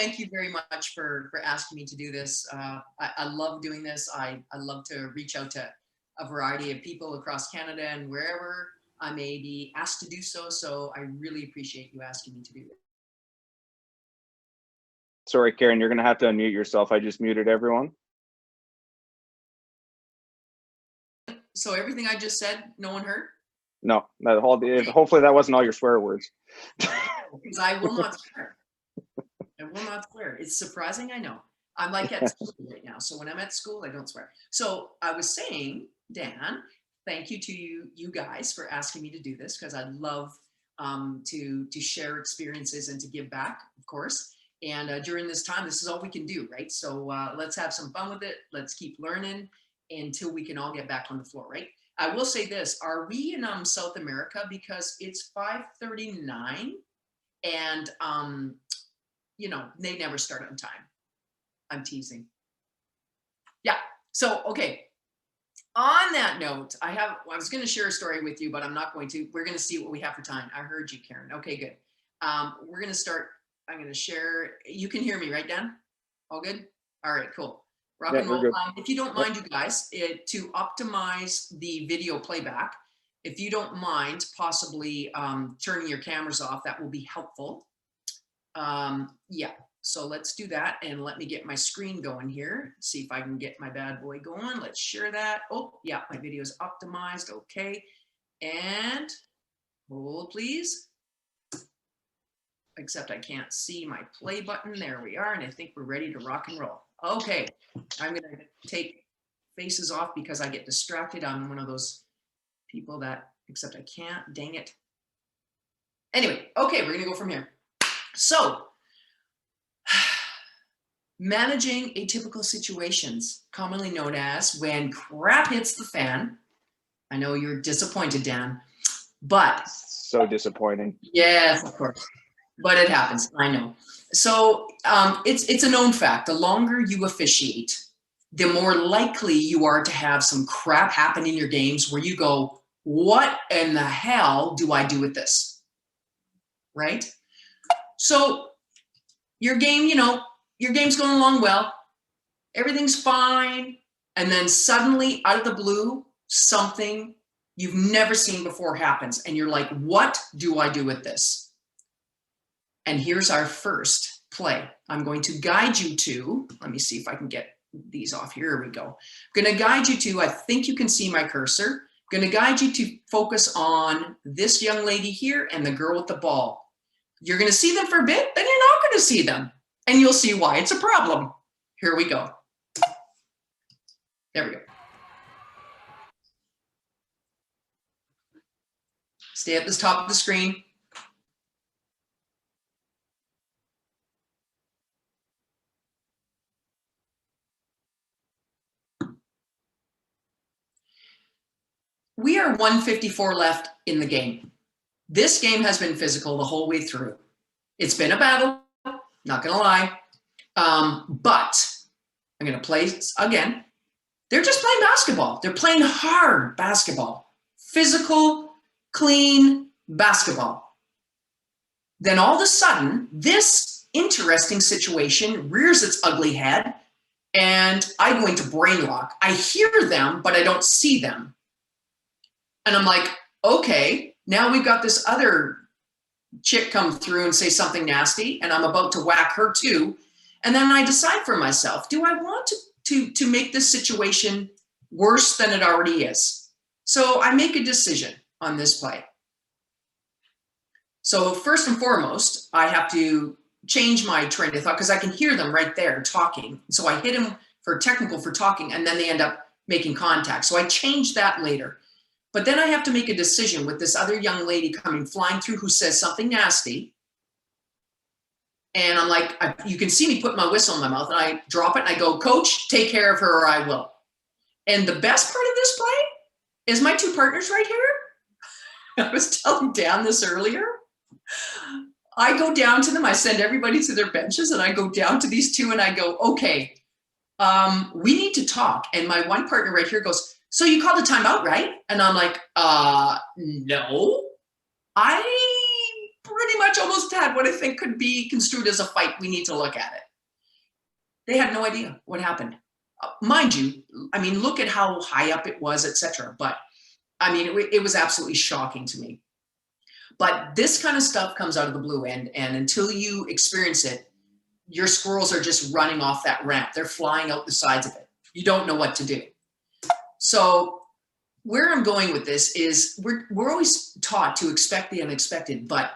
thank you very much for asking me to do this. I love doing this. I love to reach out to a variety of people across Canada and wherever I may be asked to do so. So I really appreciate you asking me to do this. Sorry, Karen, you're going to have to unmute yourself. I just muted everyone. So everything I just said, no one heard? No, hopefully that wasn't all your swear words. Because I will not swear. I will not swear. It's surprising, I know. I'm like at school right now. So when I'm at school, I don't swear. So I was saying, Dan, thank you to you guys for asking me to do this, because I love to share experiences and to give back, of course. And during this time, this is all we can do, right? So let's have some fun with it. Let's keep learning until we can all get back on the floor, right? I will say this, are we in South America? Because it's 5:39 and you know, they never start on time. I'm teasing. Yeah, so, okay. On that note, I was gonna share a story with you, but I'm not going to. We're gonna see what we have for time. I heard you, Karen. Okay, good. We're gonna start, I'm gonna share, you can hear me, right, Dan? All good? All right, cool. Rock and roll. If you don't mind, you guys, to optimize the video playback, if you don't mind possibly turning your cameras off, that will be helpful. Yeah, so let's do that, and let me get my screen going here. See if I can get my bad boy going. Let's share that. Oh, yeah, my video is optimized. Okay, and hold, please. Except I can't see my play button. There we are, and I think we're ready to rock and roll. Okay, I'm gonna take faces off because I get distracted. I'm one of those people that, except I can't, dang it. Anyway, okay, we're gonna go from here. So, managing atypical situations, commonly known as when crap hits the fan. I know you're disappointed, Dan, but. So disappointing. Yes, of course. But it happens, I know. So it's a known fact. The longer you officiate, the more likely you are to have some crap happen in your games where you go, what in the hell do I do with this? Right? So your game, you know, your game's going along well, everything's fine, and then suddenly out of the blue, something you've never seen before happens, and you're like, what do I do with this? And here's our first play. I'm going to guide you to, let me see if I can get these off. Here we go. I'm going to guide you to, I think you can see my cursor. I'm going to guide you to focus on this young lady here and the girl with the ball. You're going to see them for a bit, then you're not going to see them. And you'll see why it's a problem. Here we go. There we go. Stay at the top of the screen. We are 154 left in the game. This game has been physical the whole way through. It's been a battle, not gonna lie, but I'm gonna play again. They're just playing basketball. They're playing hard basketball, physical, clean basketball. Then all of a sudden, this interesting situation rears its ugly head, and I go into brain lock. I hear them, but I don't see them. And I'm like, okay, now we've got this other chick come through and say something nasty, and I'm about to whack her too. And then I decide for myself, do I want to make this situation worse than it already is? So I make a decision on this play. So first and foremost, I have to change my train of thought because I can hear them right there talking. So I hit them for technical for talking, and then they end up making contact. So I change that later. But then I have to make a decision with this other young lady coming flying through who says something nasty. And I'm like, you can see me put my whistle in my mouth, and I drop it and I go, Coach, take care of her or I will. And the best part of this play is my two partners right here. I was telling Dan this earlier. I go down to them, I send everybody to their benches, and I go down to these two and I go, okay, we need to talk. And my one partner right here goes, so you called a timeout, right? And I'm like, no, I pretty much almost had what I think could be construed as a fight. We need to look at it. They had no idea what happened. Mind you, I mean, look at how high up it was, etc. But I mean, it was absolutely shocking to me. But this kind of stuff comes out of the blue end, and until you experience it, your squirrels are just running off that ramp. They're flying out the sides of it. You don't know what to do. So where I'm going with this is we're always taught to expect the unexpected, but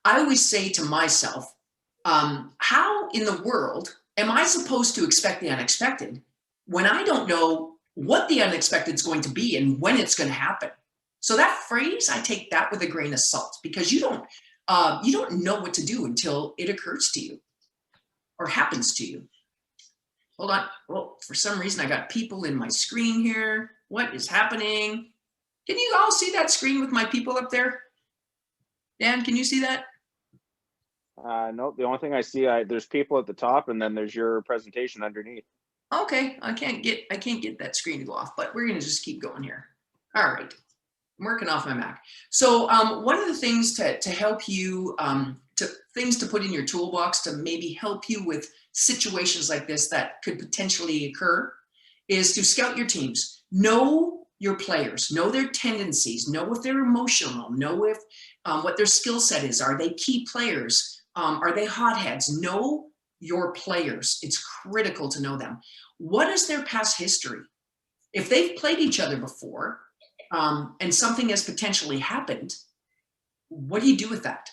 I always say to myself, how in the world am I supposed to expect the unexpected when I don't know what the unexpected is going to be and when it's going to happen? So that phrase, I take that with a grain of salt, because you don't know what to do until it occurs to you or happens to you. Hold on. Well, for some reason, I got people in my screen here. What is happening? Can you all see that screen with my people up there? Dan, can you see that? No, the only thing I see, there's people at the top, and then there's your presentation underneath. Okay, I can't get that screen to go off, but we're gonna just keep going here. All right, I'm working off my Mac. So one of the things to help you, things to put in your toolbox to maybe help you with situations like this that could potentially occur is to scout your teams. Know your players, know their tendencies, know if they're emotional, know if what their skill set is. Are they key players? Are they hotheads? Know your players. It's critical to know them. What is their past history? If they've played each other before and something has potentially happened, what do you do with that?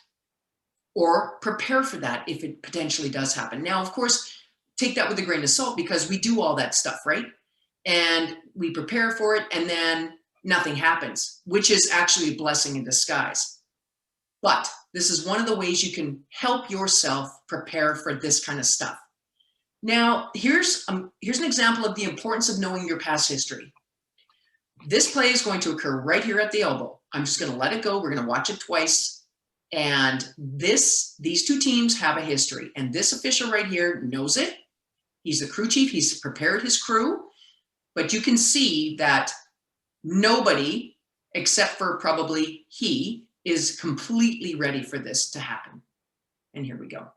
Or prepare for that if it potentially does happen. Now, of course, take that with a grain of salt, because we do all that stuff, right? And we prepare for it, and then nothing happens, which is actually a blessing in disguise. But this is one of the ways you can help yourself prepare for this kind of stuff. Now, here's an example of the importance of knowing your past history. This play is going to occur right here at the elbow. I'm just going to let it go. We're going to watch it twice. And these two teams have a history. And this official right here knows it. He's the crew chief. He's prepared his crew. But you can see that nobody, except for probably he, is completely ready for this to happen. And here we go.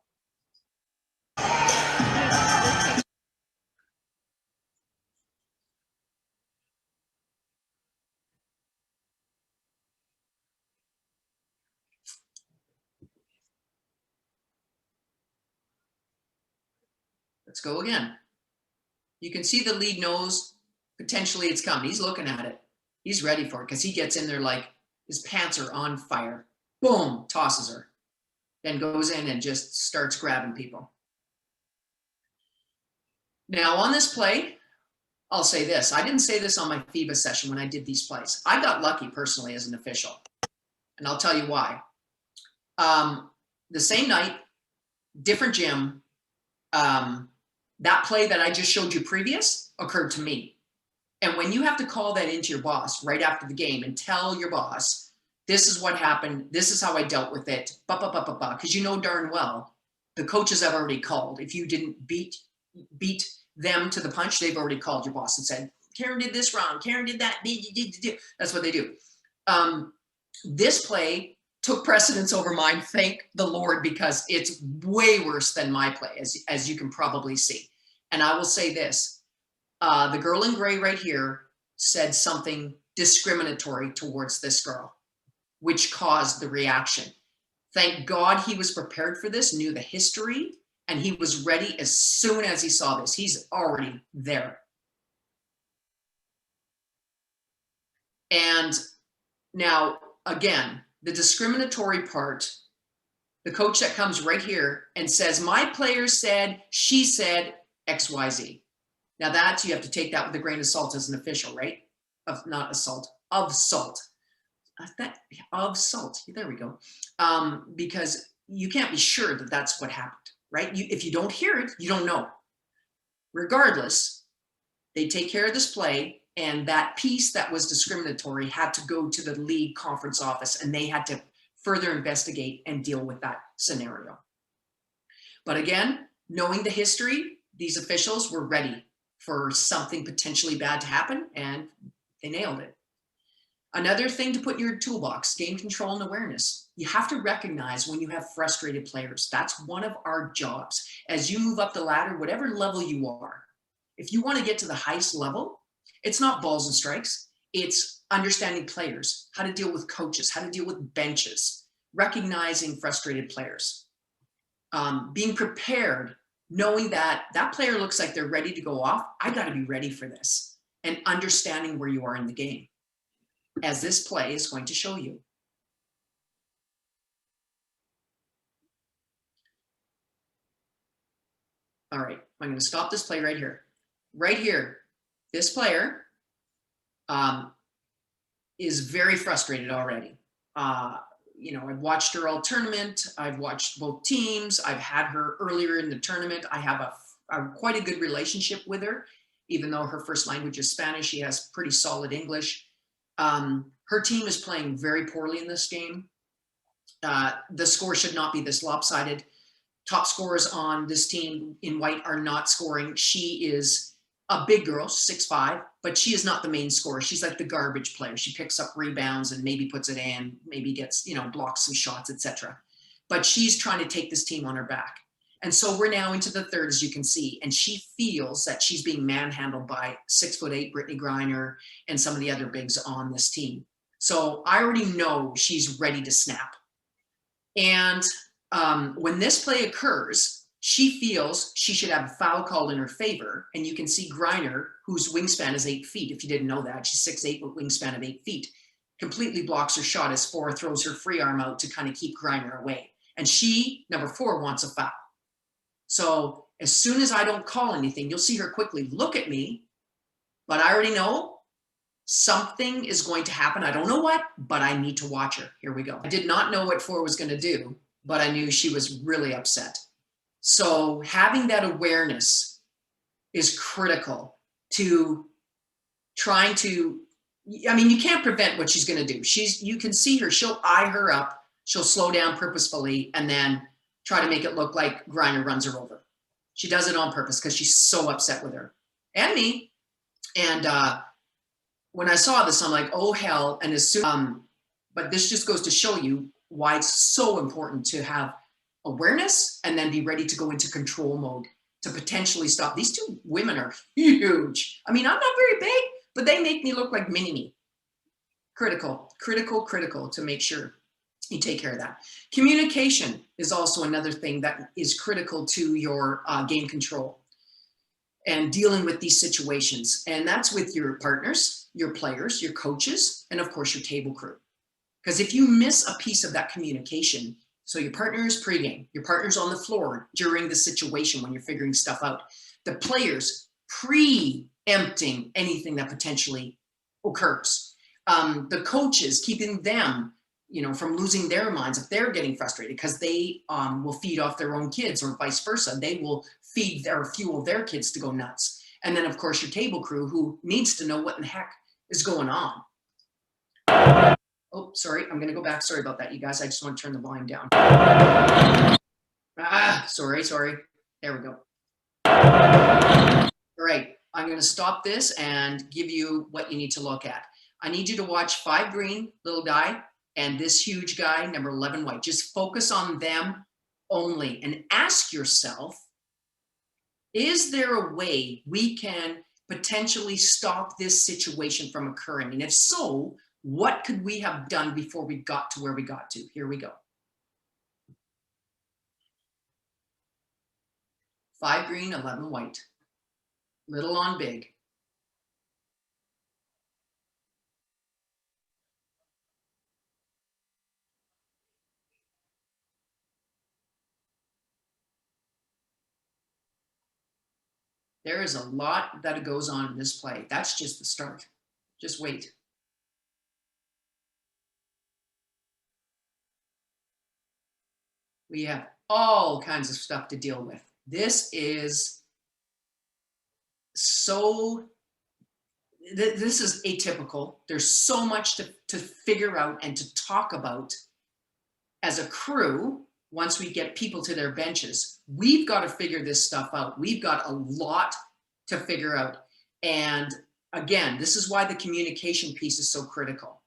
Let's go again. You can see the lead knows potentially it's coming. He's looking at it. He's ready for it, because he gets in there like his pants are on fire. Boom, tosses her. Then goes in and just starts grabbing people. Now on this play, I'll say this. I didn't say this on my FIBA session when I did these plays. I got lucky personally as an official. And I'll tell you why. The same night, different gym, that play that I just showed you previous occurred to me. And when you have to call that into your boss right after the game and tell your boss, this is what happened, this is how I dealt with it, because you know darn well the coaches have already called. If you didn't beat them to the punch, they've already called your boss and said, Karen did this wrong, Karen did that. That's what they do. This play took precedence over mine, thank the Lord, because it's way worse than my play, as you can probably see. And I will say this, the girl in gray right here said something discriminatory towards this girl, which caused the reaction. Thank God he was prepared for this, knew the history, and he was ready as soon as he saw this. He's already there. And now, again, the discriminatory part, the coach that comes right here and says, my player said, she said XYZ. Now you have to take that with a grain of salt as an official, right? Not assault, of salt. Of salt, there we go. Because you can't be sure that that's what happened, right? If you don't hear it, you don't know. Regardless, they take care of this play, and that piece that was discriminatory had to go to the league conference office, and they had to further investigate and deal with that scenario. But again, knowing the history, these officials were ready for something potentially bad to happen, and they nailed it. Another thing to put in your toolbox, game control and awareness. You have to recognize when you have frustrated players. That's one of our jobs. As you move up the ladder, whatever level you are, if you want to get to the highest level, it's not balls and strikes. It's understanding players, how to deal with coaches, how to deal with benches, recognizing frustrated players, being prepared, knowing that that player looks like they're ready to go off. I got to be ready for this, and understanding where you are in the game, as this play is going to show you. All right, I'm going to stop this play right here. Right here, this player is very frustrated already. You know, I've watched her all tournament. I've watched both teams. I've had her earlier in the tournament. I have quite a good relationship with her, even though her first language is Spanish. She has pretty solid English. Her team is playing very poorly in this game. The score should not be this lopsided. Top scorers on this team in white are not scoring. She is a big girl, 6'5", but she is not the main scorer. She's like the garbage player. She picks up rebounds and maybe puts it in, maybe gets, you know, blocks some shots, etc. But she's trying to take this team on her back. And so we're now into the third, as you can see, and she feels that she's being manhandled by 6'8" Brittany Griner and some of the other bigs on this team. So I already know she's ready to snap. And when this play occurs, she feels she should have a foul called in her favor. And you can see Griner, whose wingspan is 8 feet. If you didn't know that, she's 6'8" with wingspan of 8 feet, completely blocks her shot as 4 throws her free arm out to kind of keep Griner away. And she, number 4, wants a foul. So as soon as I don't call anything, you'll see her quickly look at me, but I already know something is going to happen. I don't know what, but I need to watch her. Here we go. I did not know what 4 was going to do, but I knew she was really upset. So having that awareness is critical to trying to, I mean, you can't prevent what she's going to do. You can see her, she'll eye her up, she'll slow down purposefully, and then try to make it look like Griner runs her over. She does it on purpose because she's so upset with her and me. And when I saw this, I'm like, oh hell. And as soon, but this just goes to show you why it's so important to have awareness and then be ready to go into control mode to potentially stop. These 2 women are huge. I mean, I'm not very big, but they make me look like mini-me. Critical, critical, critical to make sure you take care of that. Communication is also another thing that is critical to your game control and dealing with these situations. And that's with your partners, your players, your coaches, and of course your table crew. Because if you miss a piece of that communication, so your partner is pregame, your partner's on the floor during the situation when you're figuring stuff out, the players preempting anything that potentially occurs. The coaches keeping them, you know, from losing their minds if they're getting frustrated, because they will feed off their own kids, or vice versa. They will feed or fuel their kids to go nuts. And then of course your table crew, who needs to know what in the heck is going on. Oh, sorry, I'm going to go back. Sorry about that, you guys. I just want to turn the volume down. Sorry. There we go. All right, I'm going to stop this and give you what you need to look at. I need you to watch 5 green, little guy, and this huge guy, number 11 white. Just focus on them only and ask yourself, is there a way we can potentially stop this situation from occurring? And if so, what could we have done before we got to where we got to? Here we go. 5 green, 11 white. Little on big. There is a lot that goes on in this play. That's just the start. Just wait. We have all kinds of stuff to deal with. This is so, this is atypical. There's so much to figure out and to talk about as a crew. Once we get people to their benches, we've got to figure this stuff out. We've got a lot to figure out. And again, this is why the communication piece is so critical.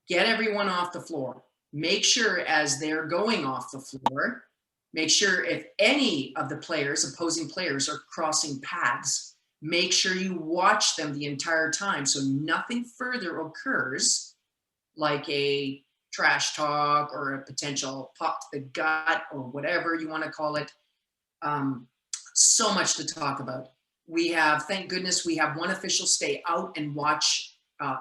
get everyone off the floor. Make sure as they're going off the floor, make sure if any of the players, opposing players, are crossing paths, make sure you watch them the entire time so nothing further occurs, like a trash talk or a potential pop to the gut or whatever you want to call it. So much to talk about. We have, thank goodness, we have one official stay out and watch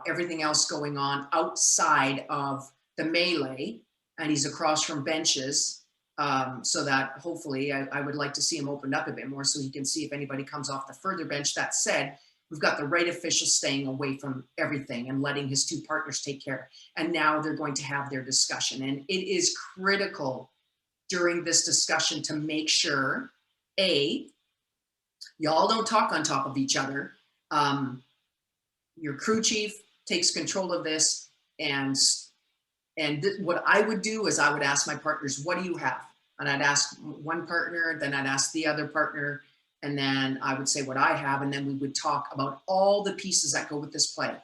everything else going on outside of the melee, and he's across from benches, so that hopefully I would like to see him opened up a bit more so he can see if anybody comes off the further bench. That said, we've got the right official staying away from everything and letting his two partners take care. And now they're going to have their discussion. And it is critical during this discussion to make sure, A, y'all don't talk on top of each other. Your crew chief takes control of this, and what I would do is I would ask my partners, what do you have? And I'd ask one partner, then I'd ask the other partner, and then I would say what I have, and then we would talk about all the pieces that go with this play.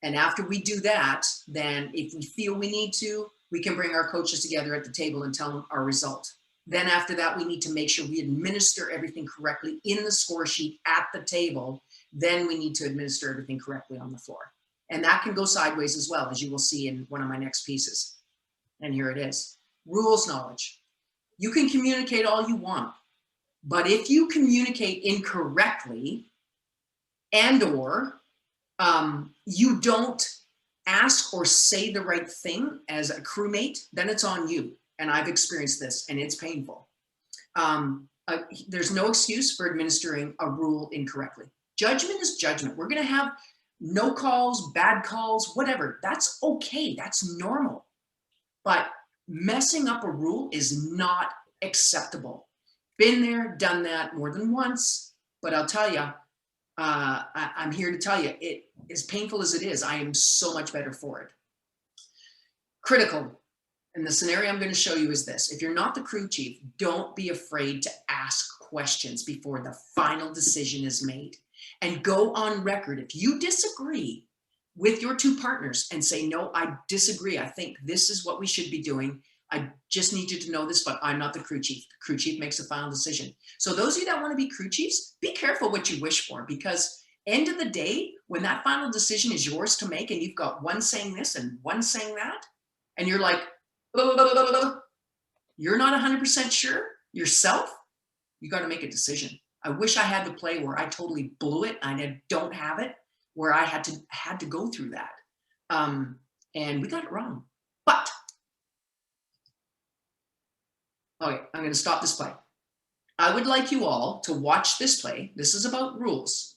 And after we do that, then if we feel we need to, we can bring our coaches together at the table and tell them our result. Then after that, we need to make sure we administer everything correctly in the score sheet at the table. Then we need to administer everything correctly on the floor. And that can go sideways as well, as you will see in one of my next pieces. And here it is. Rules knowledge. You can communicate all you want, but if you communicate incorrectly and or you don't ask or say the right thing as a crewmate, then it's on you. And I've experienced this, and it's painful. There's no excuse for administering a rule incorrectly. Judgment is judgment. We're going to have no calls, bad calls, whatever. That's okay. That's normal. But messing up a rule is not acceptable. Been there, done that more than once. But I'll tell you, I'm here to tell you, it, as painful as it is, I am so much better for it. Critical. And the scenario I'm going to show you is this. If you're not the crew chief, don't be afraid to ask questions before the final decision is made. And go on record. If you disagree with your two partners and say, no, I disagree. I think this is what we should be doing. I just need you to know this, but I'm not the crew chief. The crew chief makes the final decision. So those of you that want to be crew chiefs, be careful what you wish for, because end of the day, when that final decision is yours to make and you've got one saying this and one saying that, and you're like, blah, blah, blah, blah, blah, you're not 100% sure yourself, you got to make a decision. I wish I had the play where I totally blew it. I don't have it, where I had to go through that. And we got it wrong. But, okay, I'm going to stop this play. I would like you all to watch this play. This is about rules.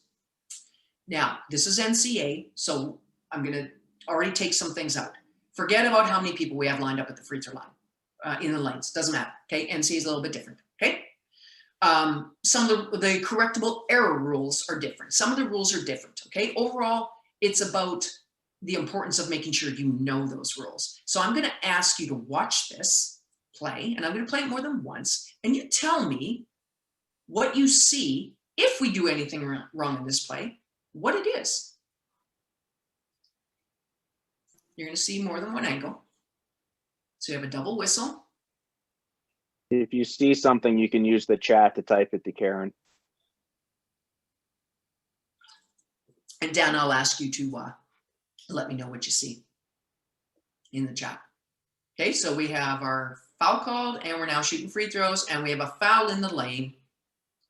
Now, this is NCA, so I'm going to already take some things out. Forget about how many people we have lined up at the free throw line, in the lanes. Doesn't matter, okay? NCA is a little bit different, okay? Some of the correctable error rules are different. Some of the rules are different, okay? Overall, it's about the importance of making sure you know those rules. So I'm going to ask you to watch this play, and I'm going to play it more than once, and you tell me what you see, if we do anything wrong in this play, what it is. You're going to see more than one angle. So you have a double whistle. If you see something, you can use the chat to type it to Karen. And Dan, I'll ask you to let me know what you see in the chat. Okay, so we have our foul called, and we're now shooting free throws, and we have a foul in the lane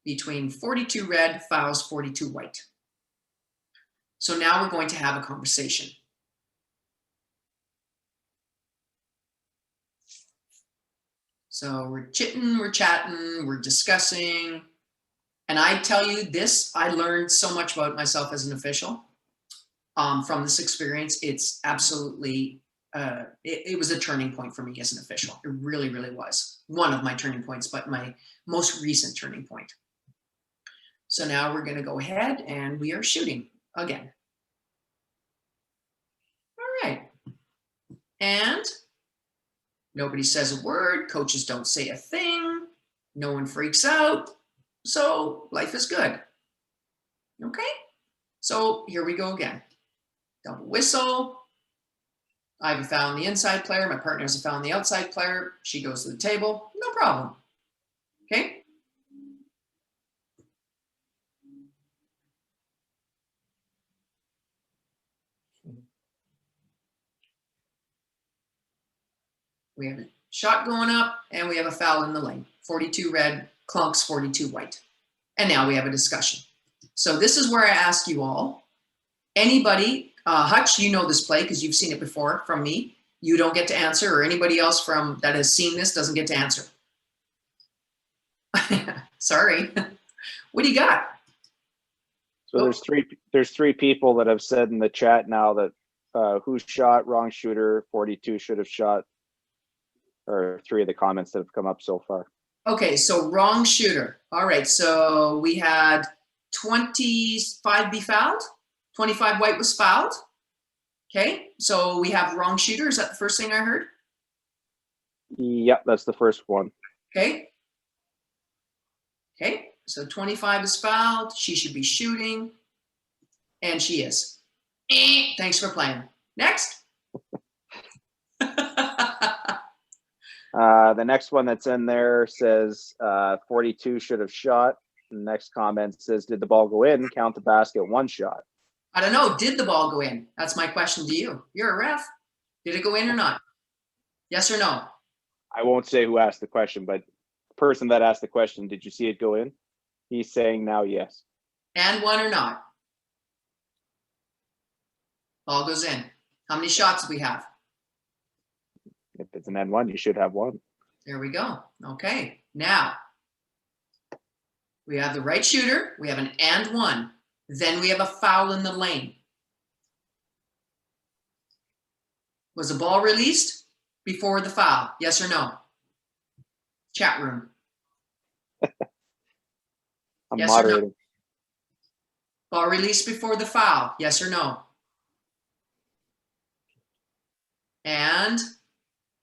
between 42 red, fouls 42 white. So now we're going to have a conversation. So we're chitting, we're chatting, we're discussing. And I tell you this, I learned so much about myself as an official from this experience. It's absolutely, it was a turning point for me as an official. It really, really was. One of my turning points, but my most recent turning point. So now we're gonna go ahead and we are shooting again. All right. And nobody says a word, coaches don't say a thing, no one freaks out, so life is good. Okay, so here we go again. Double whistle, I have a foul on the inside player. My partner has a foul on the outside player. She goes to the table. No problem. Okay. We have a shot going up and we have a foul in the lane. 42 red, clunks 42 white. And now we have a discussion. So this is where I ask you all, anybody, Hutch, you know this play because you've seen it before from me. You don't get to answer, or anybody else from that has seen this doesn't get to answer. Sorry. What do you got? So there's three people that have said in the chat now that who shot, wrong shooter, 42 should have shot, or three of the comments that have come up so far. Okay, so wrong shooter. All right, so we had 25 be fouled. 25 white was fouled. Okay, so we have wrong shooter. Is that the first thing I heard? Yep, that's the first one. Okay. Okay, so 25 is fouled. She should be shooting. And she is. Thanks for playing. Next. The next one that's in there says 42 should have shot. The next comment says, did the ball go in? Count the basket, one shot. I don't know. Did the ball go in? That's my question to you. You're a ref. Did it go in or not? Yes or no? I won't say who asked the question, but the person that asked the question, did you see it go in? He's saying now yes. And one or not? Ball goes in. How many shots do we have? If it's an N1, you should have one. There we go. Okay. Now, we have the right shooter. We have an and one. Then we have a foul in the lane. Was the ball released before the foul? Yes or no? Chat room. I'm yes or moderating. no? Ball released before the foul? Yes or no? And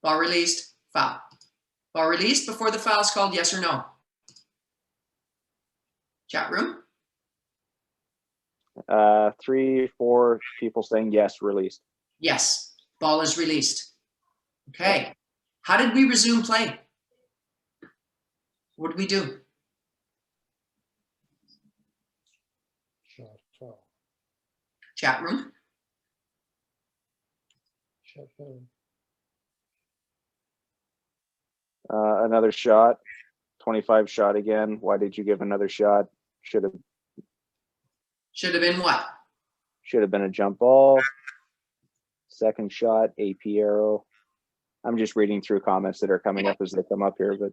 ball released, foul. Ball released before the foul is called? Yes or no? Chat room. 3, 4 people saying yes, released. Yes, ball is released. Okay. How did we resume play? What did we do? Shot foul. Chat room. Shot foul. Another shot, 25 shot again. Why did you give another shot? Should have been what? Should have been a jump ball. Second shot, AP arrow. I'm just reading through comments that are coming up as they come up here, but.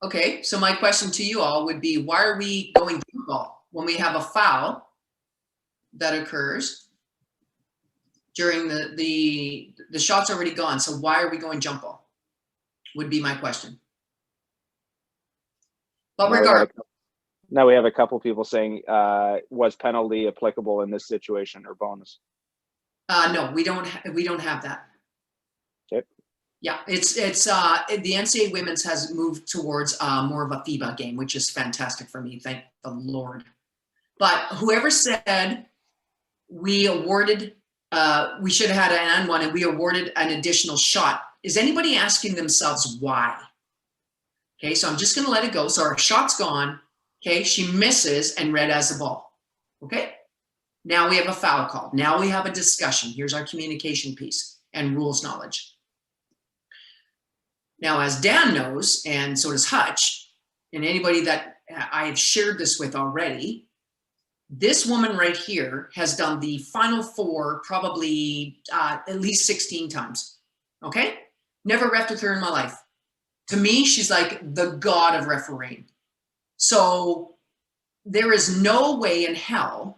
Okay, so my question to you all would be, why are we going jump ball when we have a foul that occurs during the shot's already gone? So why are we going jump ball? Would be my question. But regardless. Now we have a couple people saying, was penalty applicable in this situation or bonus? No, we don't have that. Okay. Yeah, it's the NCAA women's has moved towards more of a FIBA game, which is fantastic for me. Thank the Lord. But whoever said we awarded, we should have had an and one and we awarded an additional shot, is anybody asking themselves why? Okay, so I'm just going to let it go. So our shot's gone. Okay, she misses and red has the ball. Okay, now we have a foul call. Now we have a discussion. Here's our communication piece and rules knowledge. Now, as Dan knows, and so does Hutch, and anybody that I have shared this with already, this woman right here has done the Final Four probably at least 16 times. Okay, never reffed with her in my life. To me, she's like the god of refereeing. So there is no way in hell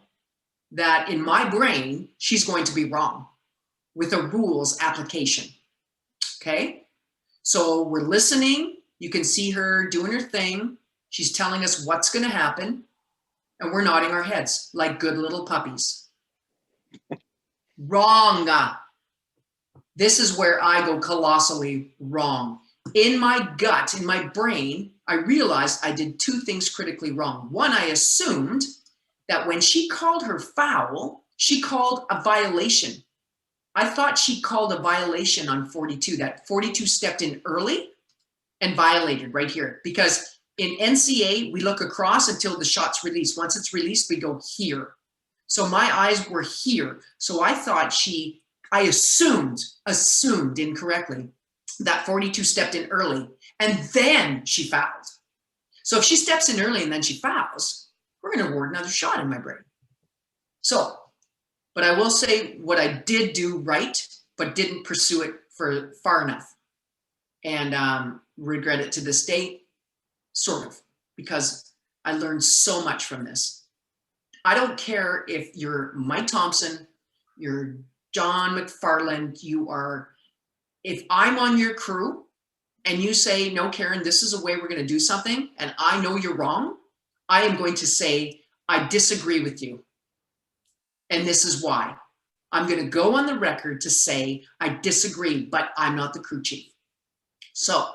that in my brain, she's going to be wrong with a rules application. Okay. So we're listening. You can see her doing her thing. She's telling us what's going to happen. And we're nodding our heads like good little puppies. Wrong. This is where I go colossally wrong. In my gut, in my brain, I realized I did two things critically wrong. One, I assumed that when she called her foul, she called a violation. I thought she called a violation on 42, that 42 stepped in early and violated right here. Because in NCA, we look across until the shot's released. Once it's released, we go here. So my eyes were here. So I thought I assumed incorrectly that 42 stepped in early and then she fouled. So if she steps in early and then she fouls, we're going to award another shot in my brain. So, but I will say what I did do right, but didn't pursue it for far enough. And regret it to this day, sort of, because I learned so much from this. I don't care if you're Mike Thompson, you're John McFarland, if I'm on your crew and you say, no, Karen, this is a way we're going to do something, and I know you're wrong, I am going to say, I disagree with you. And this is why. I'm going to go on the record to say, I disagree, but I'm not the crew chief. So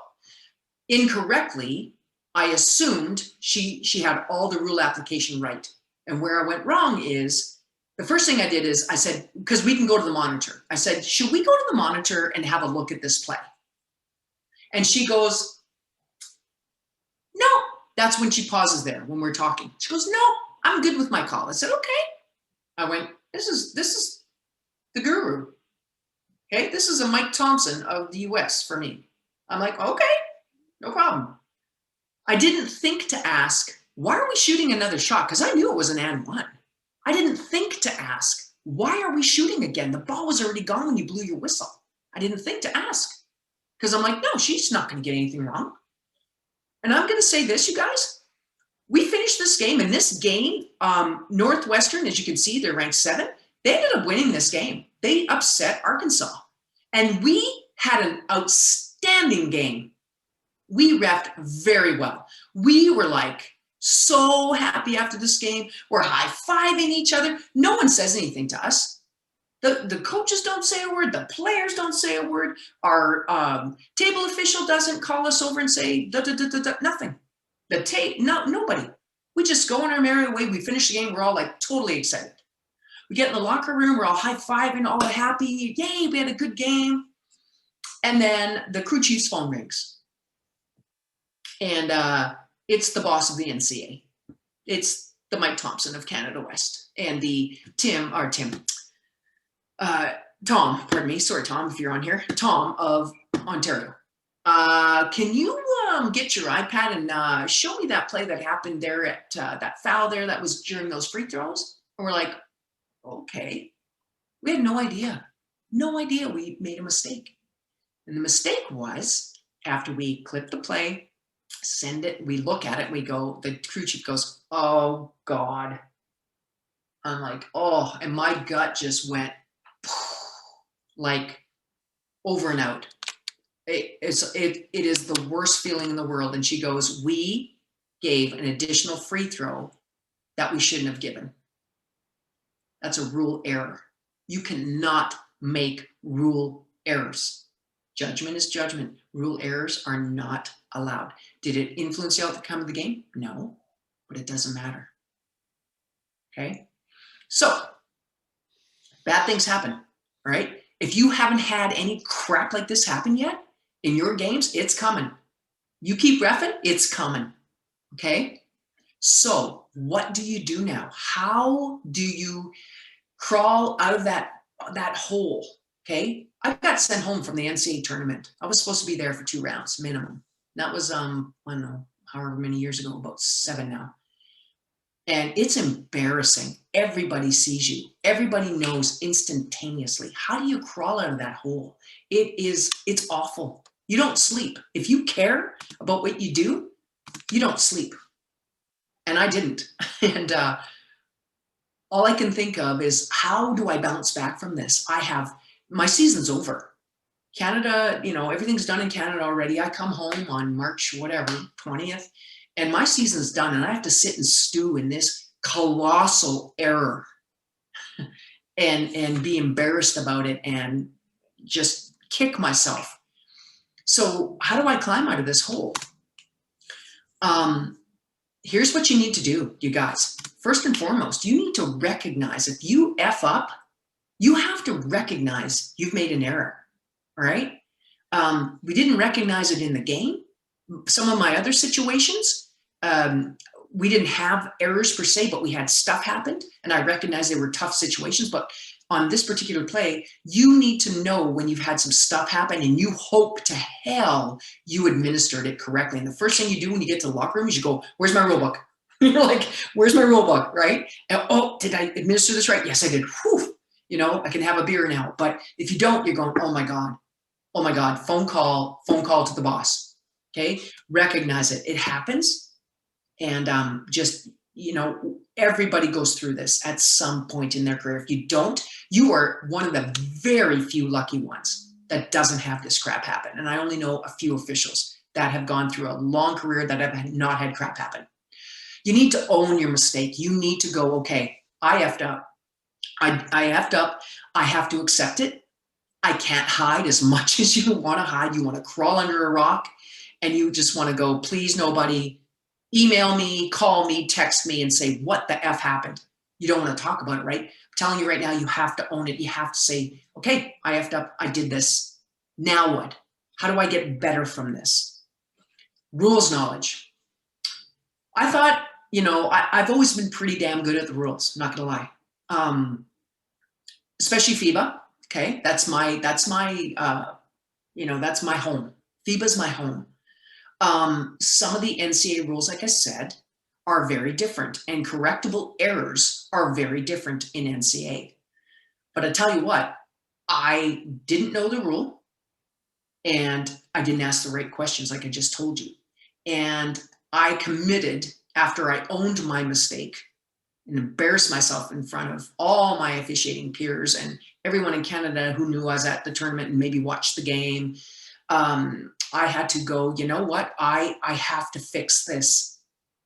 incorrectly, I assumed she had all the rule application right. And where I went wrong is, the first thing I did is I said, because we can go to the monitor. I said, should we go to the monitor and have a look at this play? And she goes, no. That's when she pauses there when we're talking. She goes, no, I'm good with my call. I said, okay. I went, this is the guru. Okay, this is a Mike Thompson of the US for me. I'm like, okay, no problem. I didn't think to ask, why are we shooting another shot? Because I knew it was an and one. I didn't think to ask, why are we shooting again? The ball was already gone when you blew your whistle. I didn't think to ask. Because I'm like, no, she's not going to get anything wrong. And I'm going to say this, you guys. We finished this game. In this game, Northwestern, as you can see, they're ranked 7. They ended up winning this game. They upset Arkansas. And we had an outstanding game. We reffed very well. We were like so happy after this game. We're high-fiving each other. No one says anything to us. The coaches don't say a word. The players don't say a word. Our table official doesn't call us over and say nothing. Nobody. We just go on our merry way. We finish the game. We're all like totally excited. We get in the locker room. We're all high-fiving, all happy. Yay, we had a good game. And then the crew chief's phone rings. And it's the boss of the NCA. It's the Mike Thompson of Canada West. And the Tom, pardon me. Sorry, Tom, if you're on here. Tom of Ontario. Can you get your iPad and show me that play that happened there at that foul there that was during those free throws? And we're like, okay. We had no idea. No idea we made a mistake. And the mistake was, after we clip the play, send it, we look at it, we go, the crew chief goes, oh God. I'm like, oh, and my gut just went like over and out. It is the worst feeling in the world. And she goes, we gave an additional free throw that we shouldn't have given. That's a rule error. You cannot make rule errors. Judgment is judgment. Rule errors are not allowed. Did it influence the outcome of the game? No, but it doesn't matter. Okay? So, bad things happen, right? If you haven't had any crap like this happen yet in your games, it's coming. You keep reffing, it's coming. Okay? So, what do you do now? How do you crawl out of that hole? Okay? I got sent home from the NCAA tournament. I was supposed to be there for 2 rounds minimum. That was, I don't know, however many years ago, about 7 now. And it's embarrassing. Everybody sees you. Everybody knows instantaneously. How do you crawl out of that hole? It's awful. You don't sleep. If you care about what you do, you don't sleep. And I didn't. And all I can think of is, how do I bounce back from this? My season's over. Canada, everything's done in Canada already. I come home on March, 20th, and my season's done, and I have to sit and stew in this colossal error and be embarrassed about it and just kick myself. So how do I climb out of this hole? Here's what you need to do, you guys. First and foremost, you need to recognize if you F up, You have to recognize you've made an error, all right? We didn't recognize it in the game. Some of my other situations, we didn't have errors per se, but we had stuff happened, and I recognize they were tough situations. But on this particular play, you need to know when you've had some stuff happen, and you hope to hell you administered it correctly. And the first thing you do when you get to the locker room is you go, "Where's my rule book?" You're like, "Where's my rule book?" Right? And, "Oh, did I administer this right? Yes, I did. Whew. You know, I can have a beer now." But if you don't, you're going, "Oh my God, oh my God." Phone call to the boss. Okay, recognize it. It happens. And just, you know, everybody goes through this at some point in their career. If you don't, you are one of the very few lucky ones that doesn't have this crap happen. And I only know a few officials that have gone through a long career that have not had crap happen. You need to own your mistake. You need to go, okay, I effed up. I effed up. I have to accept it. I can't hide as much as you want to hide. You want to crawl under a rock, and you just want to go, please, nobody, email me, call me, text me, and say, what the F happened? You don't want to talk about it, right? I'm telling you right now, you have to own it. You have to say, okay, I effed up. I did this. Now what? How do I get better from this? Rules knowledge. I thought, you know, I've always been pretty damn good at the rules, not gonna lie. Especially FIBA, okay? That's my, you know, that's my home. FIBA's my home. Some of the NCAA rules, like I said, are very different, and correctable errors are very different in NCAA. But I tell you what, I didn't know the rule, and I didn't ask the right questions, like I just told you. And I committed after I owned my mistake and embarrassed myself in front of all my officiating peers and everyone in Canada who knew I was at the tournament and maybe watched the game. I had to go, you know what? I have to fix this.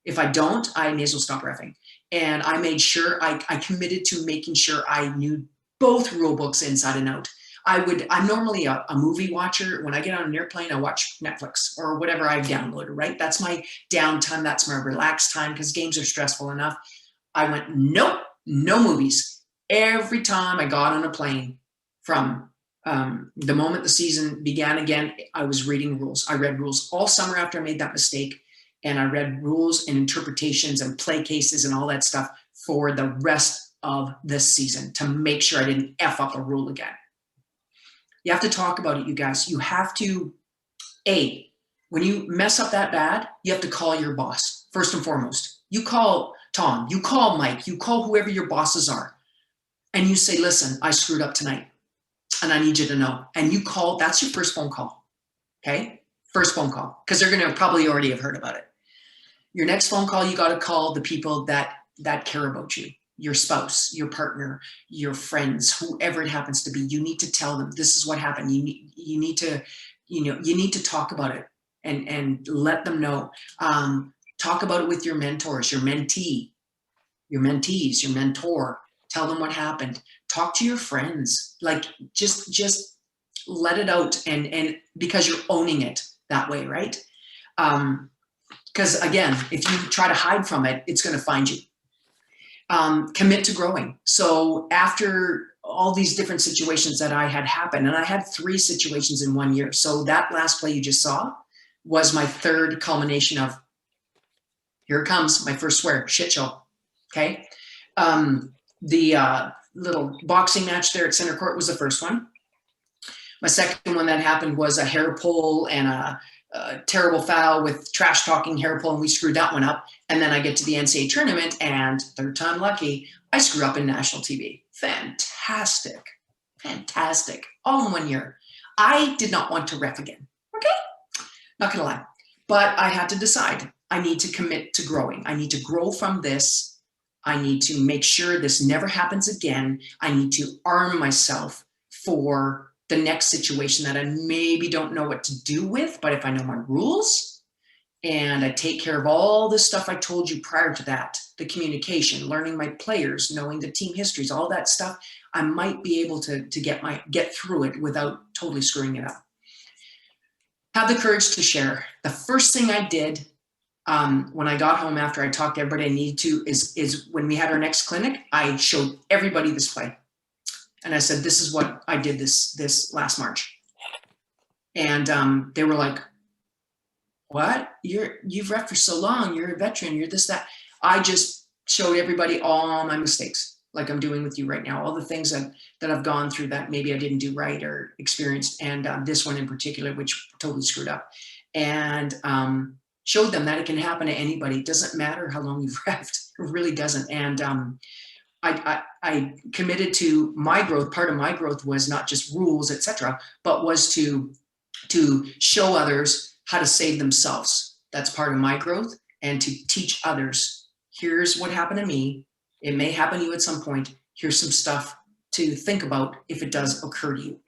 If I don't, I may as well stop reffing. And I made sure I committed to making sure I knew both rule books inside and out. I'm normally a movie watcher. When I get on an airplane, I watch Netflix or whatever I've downloaded, right? That's my downtime. That's my relaxed time because games are stressful enough. I went, nope, no movies. Every time I got on a plane from the moment the season began again, I was reading rules. I read rules all summer after I made that mistake. And I read rules and interpretations and play cases and all that stuff for the rest of this season to make sure I didn't F up a rule again. You have to talk about it, you guys. You have to, when you mess up that bad, you have to call your boss, first and foremost. You call Tom, you call Mike, you call whoever your bosses are. And you say, listen, I screwed up tonight. And I need you to know. And you call, that's your first phone call, okay? First phone call, because they're gonna probably already have heard about it. Your next phone call, you gotta call the people that care about you, your spouse, your partner, your friends, whoever it happens to be. You need to tell them this is what happened. You need to talk about it and let them know. Talk about it with your mentors, your mentee, your mentees, your mentor. Tell them what happened. Talk to your friends. Like just let it out, and because you're owning it that way, right? Because again, if you try to hide from it, it's going to find you. Commit to growing. So after all these different situations that I had happen, and I had 3 situations in 1 year. So that last play you just saw was my third culmination of, here it comes, my first swear, shit show. Okay. The little boxing match there at center court was the first one. My second one that happened was a hair pull and a terrible foul with trash talking hair pull, and we screwed that one up. And then I get to the NCAA tournament, and third time lucky, I screw up in national TV. Fantastic, fantastic, all in 1 year. I did not want to ref again, okay? Not gonna lie, but I had to decide. I need to commit to growing. I need to grow from this. I need to make sure this never happens again. I need to arm myself for the next situation that I maybe don't know what to do with, but if I know my rules and I take care of all the stuff I told you prior to that, the communication, learning my players, knowing the team histories, all that stuff, I might be able to get through it without totally screwing it up. Have the courage to share. The first thing I did when I got home after I talked to everybody I needed to is when we had our next clinic, I showed everybody this play. And I said, this is what I did this last March. And they were like, what? You've ref for so long, you're a veteran, you're this, that. I just showed everybody all my mistakes, like I'm doing with you right now, all the things that I've gone through that maybe I didn't do right or experienced, and this one in particular, which totally screwed up. And showed them that it can happen to anybody. It doesn't matter how long you've refed, it really doesn't. And I committed to my growth. Part of my growth was not just rules, etc., but was to show others how to save themselves. That's part of my growth, and to teach others, here's what happened to me. It may happen to you at some point. Here's some stuff to think about if it does occur to you.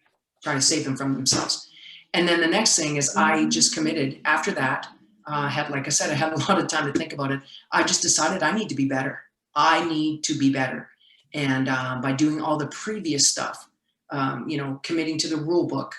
Try to save them from themselves. And then the next thing is I just committed after that. Like I said, I had a lot of time to think about it. I just decided I need to be better. I need to be better. And by doing all the previous stuff, committing to the rule book,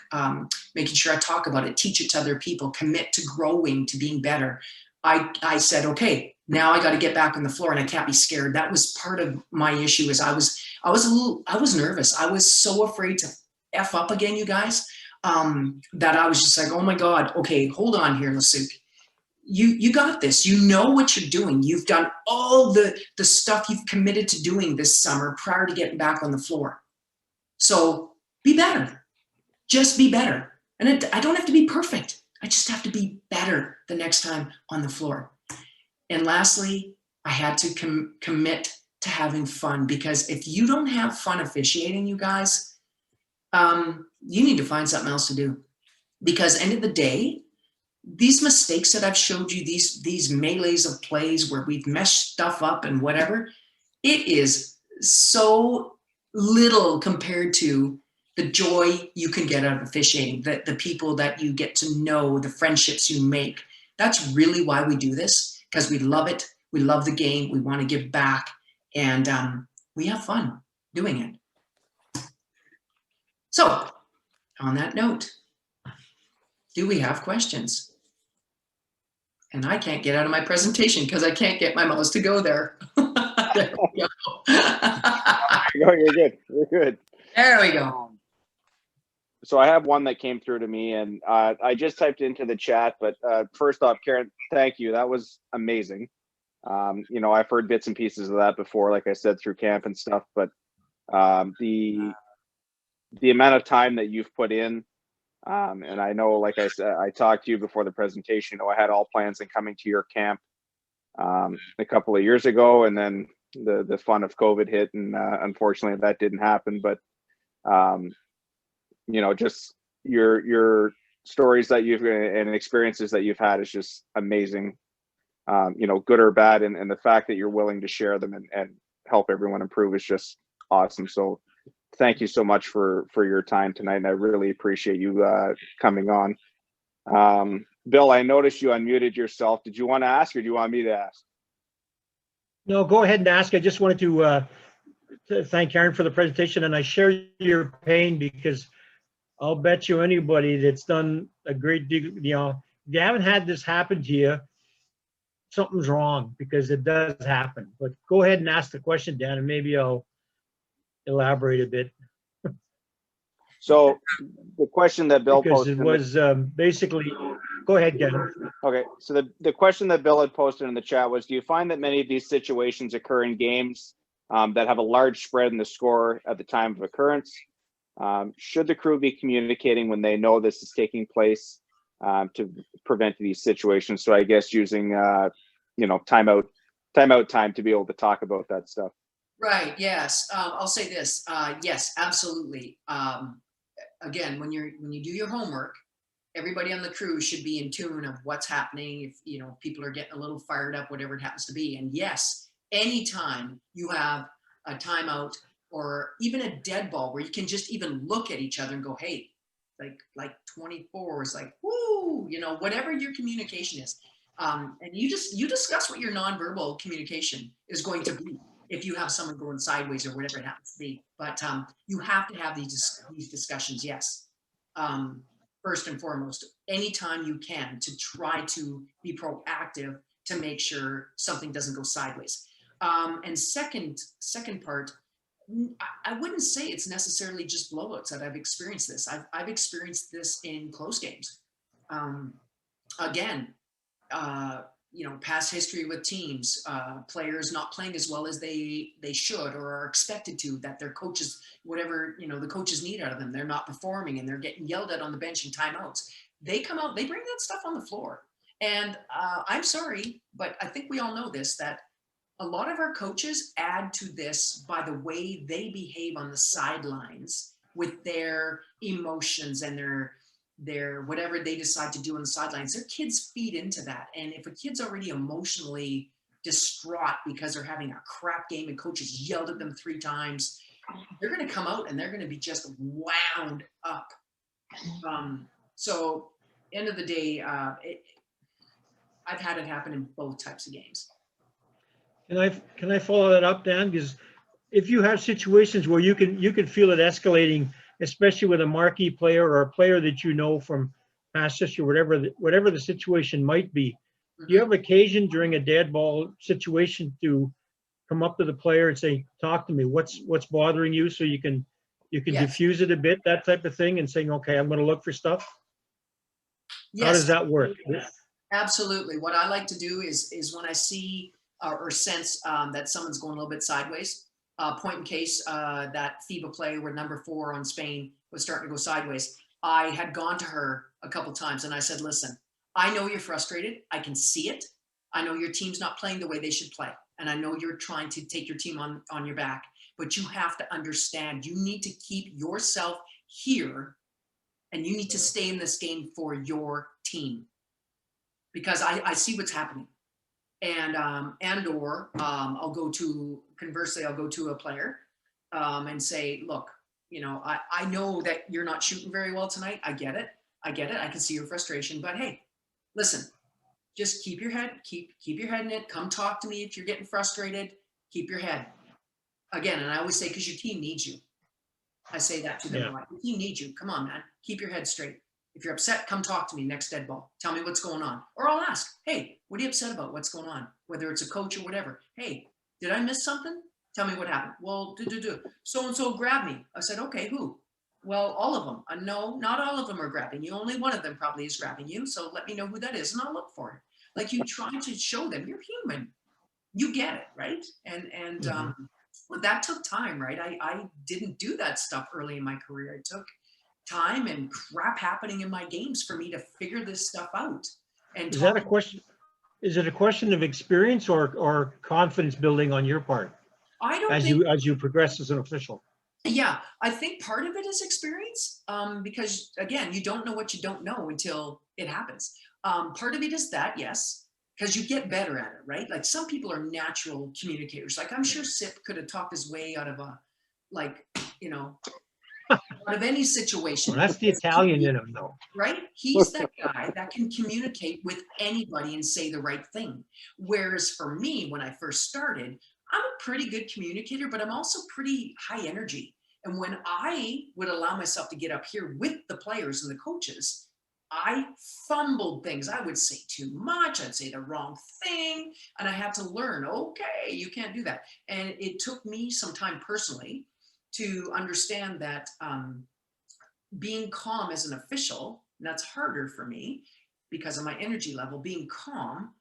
making sure I talk about it, teach it to other people, commit to growing, to being better. I said, okay, now I got to get back on the floor and I can't be scared. That was part of my issue. Is I was nervous. I was so afraid to F up again, you guys, that I was just like, oh my God, okay, hold on here, Lasuik. You got this. You know what you're doing. You've done all the stuff you've committed to doing this summer prior to getting back on the floor. So be better. Just be better. And I don't have to be perfect. I just have to be better the next time on the floor. And lastly, I had to commit to having fun, because if you don't have fun officiating, you guys, you need to find something else to do. Because end of the day, these mistakes that I've showed you, these melees of plays where we've messed stuff up and whatever, it is so little compared to the joy you can get out of officiating, the people that you get to know, the friendships you make. That's really why we do this, because we love it. We love the game. We want to give back, and we have fun doing it. So on that note, do we have questions? And I can't get out of my presentation because I can't get my mouse to go there. There we go. You're good. You're good. There we go. So I have one that came through to me, and I just typed into the chat. But first off, Karen, thank you. That was amazing. I've heard bits and pieces of that before, like I said, through camp and stuff. But the amount of time that you've put in, and I know, like I said, I talked to you before the presentation. I had all plans on coming to your camp a couple of years ago, and then the fun of COVID hit, and unfortunately that didn't happen. But just your stories that you've and experiences that you've had is just amazing. Good or bad, and the fact that you're willing to share them and help everyone improve is just awesome. So thank you so much for your time tonight, and I really appreciate you coming on. Bill, I noticed you unmuted yourself. Did you want to ask, or do you want me to ask? No, go ahead and ask. I just wanted to thank Karen for the presentation, and I share your pain, because I'll bet you anybody that's done a great deal, if you haven't had this happen to you, something's wrong, because it does happen. But go ahead and ask the question, Dan, and maybe I'll elaborate a bit. So the question that Bill Because posted, it was basically, go ahead, Dan. okay. So the question that Bill had posted in the chat was, do you find that many of these situations occur in games that have a large spread in the score at the time of occurrence? Should the crew be communicating when they know this is taking place to prevent these situations? So I guess using, timeout time to be able to talk about that stuff. Right. Yes. I'll say this. Yes, absolutely. Again, when you do your homework, everybody on the crew should be in tune of what's happening. If people are getting a little fired up, whatever it happens to be. And yes, anytime you have a timeout or even a dead ball where you can just even look at each other and go, hey, like 24 is like, woo, whatever your communication is. And you discuss what your nonverbal communication is going to be if you have someone going sideways or whatever it happens to be. But you have to have these discussions, yes. First and foremost, anytime you can, to try to be proactive to make sure something doesn't go sideways. And second part, I wouldn't say it's necessarily just blowouts that I've experienced this. I've experienced this in close games. Again, past history with teams, players not playing as well as they should or are expected to, that their coaches, whatever, the coaches need out of them, they're not performing and they're getting yelled at on the bench in timeouts. They come out, they bring that stuff on the floor. And I'm sorry, but I think we all know this, that a lot of our coaches add to this by the way they behave on the sidelines with their emotions and their whatever they decide to do on the sidelines. Their kids feed into that. And if a kid's already emotionally distraught because they're having a crap game and coaches yelled at them 3 times, they're going to come out and they're going to be just wound up. So end of the day, I've had it happen in both types of games. Can I follow that up, Dan? Because if you have situations where you can feel it escalating, especially with a marquee player or a player that you know from past history, whatever the situation might be, do you have occasion during a dead ball situation to come up to the player and say, "Talk to me. What's bothering you?" So you can yes. diffuse it a bit, that type of thing, and saying, "Okay, I'm going to look for stuff." Yes. How does that work? Absolutely. What I like to do is when I see or sense that someone's going a little bit sideways. Point in case that FIBA play where number 4 on Spain was starting to go sideways. I had gone to her a couple times and I said, "Listen, I know you're frustrated. I can see it. I know your team's not playing the way they should play. And I know you're trying to take your team on your back, but you have to understand, you need to keep yourself here and you need to stay in this game for your team. Because I see what's happening." And I'll go to a player and say, "Look, I know that you're not shooting very well tonight. I get it. I can see your frustration, but hey, listen, just keep your head in it. Come talk to me if you're getting frustrated. Keep your head." Again, and I always say, because your team needs you. I say that to them a lot. Your team needs you. Come on, man. Keep your head straight. If you're upset, come talk to me next dead ball. Tell me what's going on. Or I'll ask, "Hey, what are you upset about? What's going on?" Whether it's a coach or whatever. "Hey, did I miss something? Tell me what happened." "Well, so-and-so grabbed me." I said, "Okay, who?" "Well, all of them." "No, not all of them are grabbing you. Only one of them probably is grabbing you. So let me know who that is and I'll look for it." Like, you try to show them you're human. You get it, right? And well, that took time, right? I didn't do that stuff early in my career. It took time and crap happening in my games for me to figure this stuff out. And is that a question? Is it a question of experience or confidence building on your part? I don't as you progress as an official. Yeah, I think part of it is experience, because again, you don't know what you don't know until it happens. Part of it is that, yes, because you get better at it, right? Like, some people are natural communicators. Like, I'm sure Sip could have talked his way out of out of any situation. Well, that's the Italian in him, though. Right? He's that guy that can communicate with anybody and say the right thing. Whereas for me, when I first started, I'm a pretty good communicator, but I'm also pretty high energy. And when I would allow myself to get up here with the players and the coaches, I fumbled things. I would say too much. I'd say the wrong thing. And I had to learn, okay, you can't do that. And it took me some time personally to understand that being calm as an official, and that's harder for me because of my energy level, being calm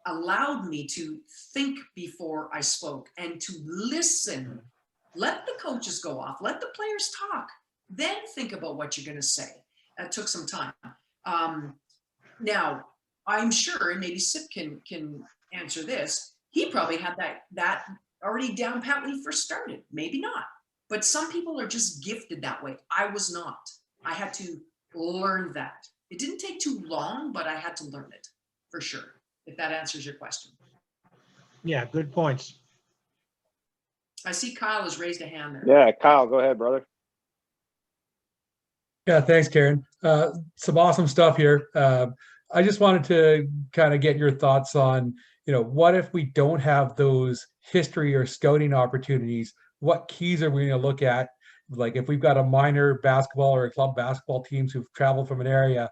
allowed me to think before I spoke and to listen. Let the coaches go off, let the players talk, then think about what you're going to say. That took some time. Now, I'm sure, and maybe Sip can answer this, he probably had that already down pat when he first started. Maybe not. But some people are just gifted that way. I was not. I had to learn that. It didn't take too long, but I had to learn it for sure, if that answers your question. Yeah, good points. I see Kyle has raised a hand there. Yeah, Kyle, go ahead, brother. Yeah, thanks, Karen. Some awesome stuff here. I just wanted to kind of get your thoughts on, what if we don't have those history or scouting opportunities? What keys are we going to look at? Like, if we've got a minor basketball or a club basketball teams who've traveled from an area,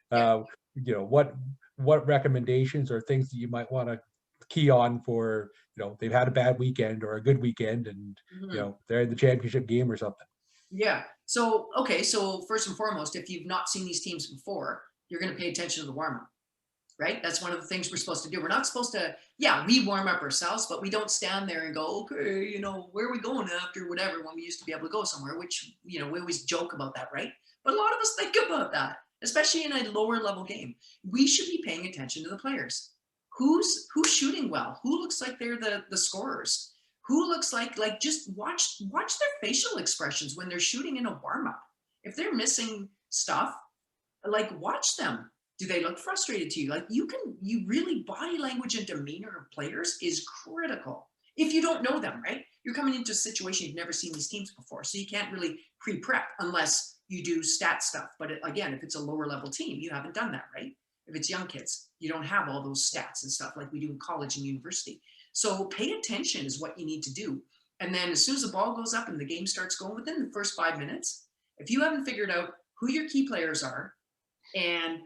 what recommendations or things that you might want to key on for, they've had a bad weekend or a good weekend, and they're in the championship game or something. Yeah. So, okay. So first and foremost, if you've not seen these teams before, you're going to pay attention to the warm up, right? That's one of the things we're supposed to do. We're not supposed to, yeah, we warm up ourselves, but we don't stand there and go, okay, where are we going after whatever, when we used to be able to go somewhere, which, we always joke about that, right? But a lot of us think about that, especially in a lower level game. We should be paying attention to the players. Who's shooting well? Who looks like they're the scorers? Who looks like just watch their facial expressions when they're shooting in a warm-up. If they're missing stuff, watch them. Do they look frustrated to you? You really, body language and demeanor of players is critical. If you don't know them, right? You're coming into a situation you've never seen these teams before, so you can't really pre-prep unless you do stat stuff. But again, if it's a lower level team, you haven't done that, right? If it's young kids, you don't have all those stats and stuff like we do in college and university. So pay attention is what you need to do. And then as soon as the ball goes up and the game starts going, within the first 5 minutes, if you haven't figured out who your key players are and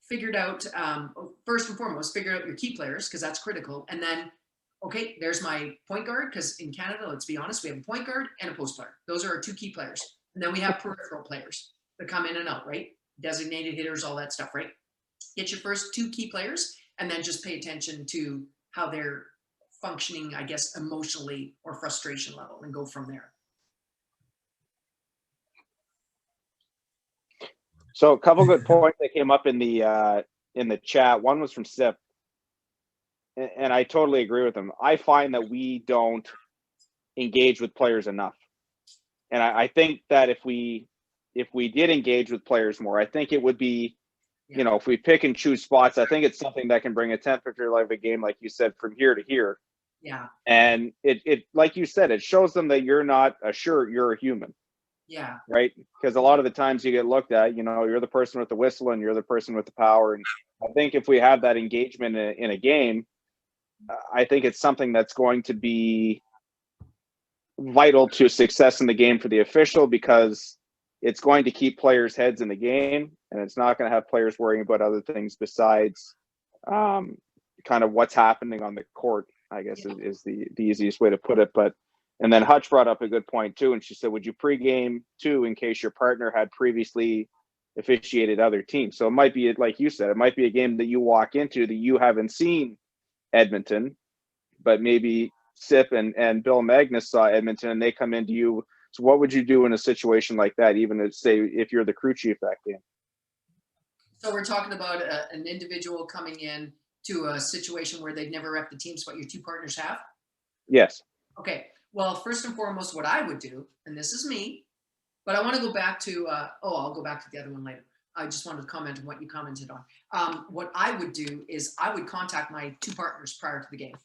figured out, first and foremost, figure out your key players, because that's critical. And then, okay, there's my point guard, because in Canada, let's be honest, we have a point guard and a post player. Those are our two key players. And then we have peripheral players that come in and out, right? Designated hitters, all that stuff, right? Get your first two key players and then just pay attention to how they're functioning, I guess, emotionally or frustration level, and go from there. So a couple good points that came up in the chat. One was from Sip, and I totally agree with him. I find that we don't engage with players enough, and I think that if we did engage with players more, I think it would be, if we pick and choose spots, I think it's something that can bring a temperature like a game, like you said, from here to here. Yeah. And it like you said, it shows them that you're not a shirt, you're a human. Yeah. Right. Because a lot of the times you get looked at, you're the person with the whistle and you're the person with the power. And I think if we have that engagement in a game, I think it's something that's going to be vital to success in the game for the official, because it's going to keep players' heads in the game, and it's not going to have players worrying about other things besides kind of what's happening on the court, I guess, is the easiest way to put it. But, and then Hutch brought up a good point too, and she said, would you pregame too in case your partner had previously officiated other teams? So it might be, like you said, it might be a game that you walk into that you haven't seen Edmonton, but maybe Sip and Bill Magnus saw Edmonton and they come into you. So what would you do in a situation like that, even to say if you're the crew chief that game? So we're talking about an individual coming in to a situation where they've never repped the teams, what your two partners have? Yes. Okay. Well, first and foremost, what I would do, and this is me, but I want to go back to, I'll go back to the other one later. I just wanted to comment on what you commented on. What I would do is I would contact my two partners prior to the game,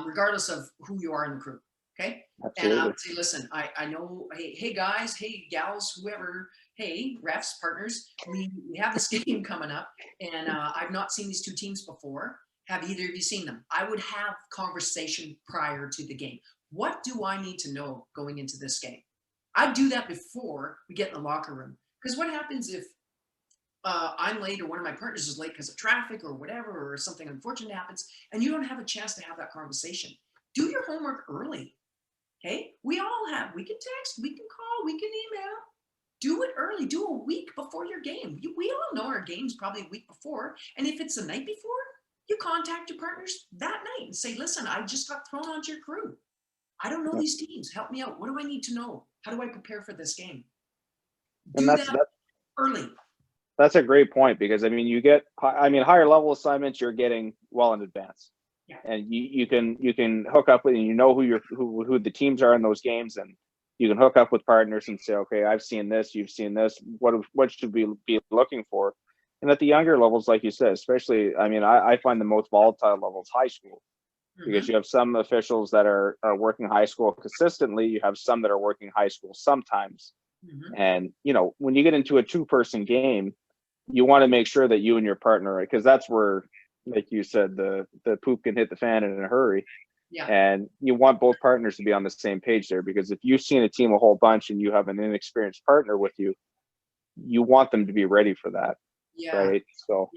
regardless of who you are in the crew. Okay. Absolutely. And I would say, listen, I know, hey guys, hey gals, whoever, hey refs, partners, we have this game coming up, and I've not seen these two teams before. Have either of you seen them? I would have conversation prior to the game. What do I need to know going into this game? I'd do that before we get in the locker room. Because what happens if I'm late, or one of my partners is late because of traffic or whatever, or something unfortunate happens, and you don't have a chance to have that conversation? Do your homework early. Okay, we can text, we can call, we can email. Do it early. Do a week before your game. We all know our game's probably a week before. And if it's the night before, you contact your partners that night and say, listen, I just got thrown onto your crew. I don't know these teams. Help me out. What do I need to know? How do I prepare for this game? Do that early. That's a great point, because you get, higher level assignments you're getting well in advance. Yeah. And you can hook up with, and who the teams are in those games, and you can hook up with partners and say, okay, I've seen this, you've seen this. What should we be looking for? And at the younger levels, like you said, especially, I find the most volatile levels high school, because you have some officials that are working high school consistently. You have some that are working high school sometimes. And when you get into a two-person game, you want to make sure that you and your partner, because that's where, like you said, the poop can hit the fan in a hurry. Yeah. And you want both partners to be on the same page there, because if you've seen a team a whole bunch and you have an inexperienced partner with you, you want them to be ready for that. Yeah. Right. So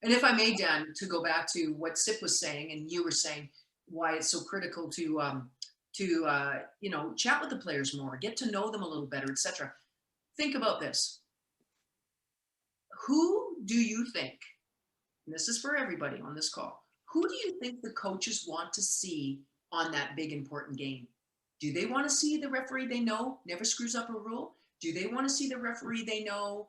And if I may, Dan, to go back to what Sip was saying, and you were saying why it's so critical to you know, chat with the players more, get to know them a little better, etc. Think about this. Who do you think, and this is for everybody on this call, who do you think the coaches want to see on that big important game? Do they want to see the referee they know never screws up a rule? Do they want to see the referee they know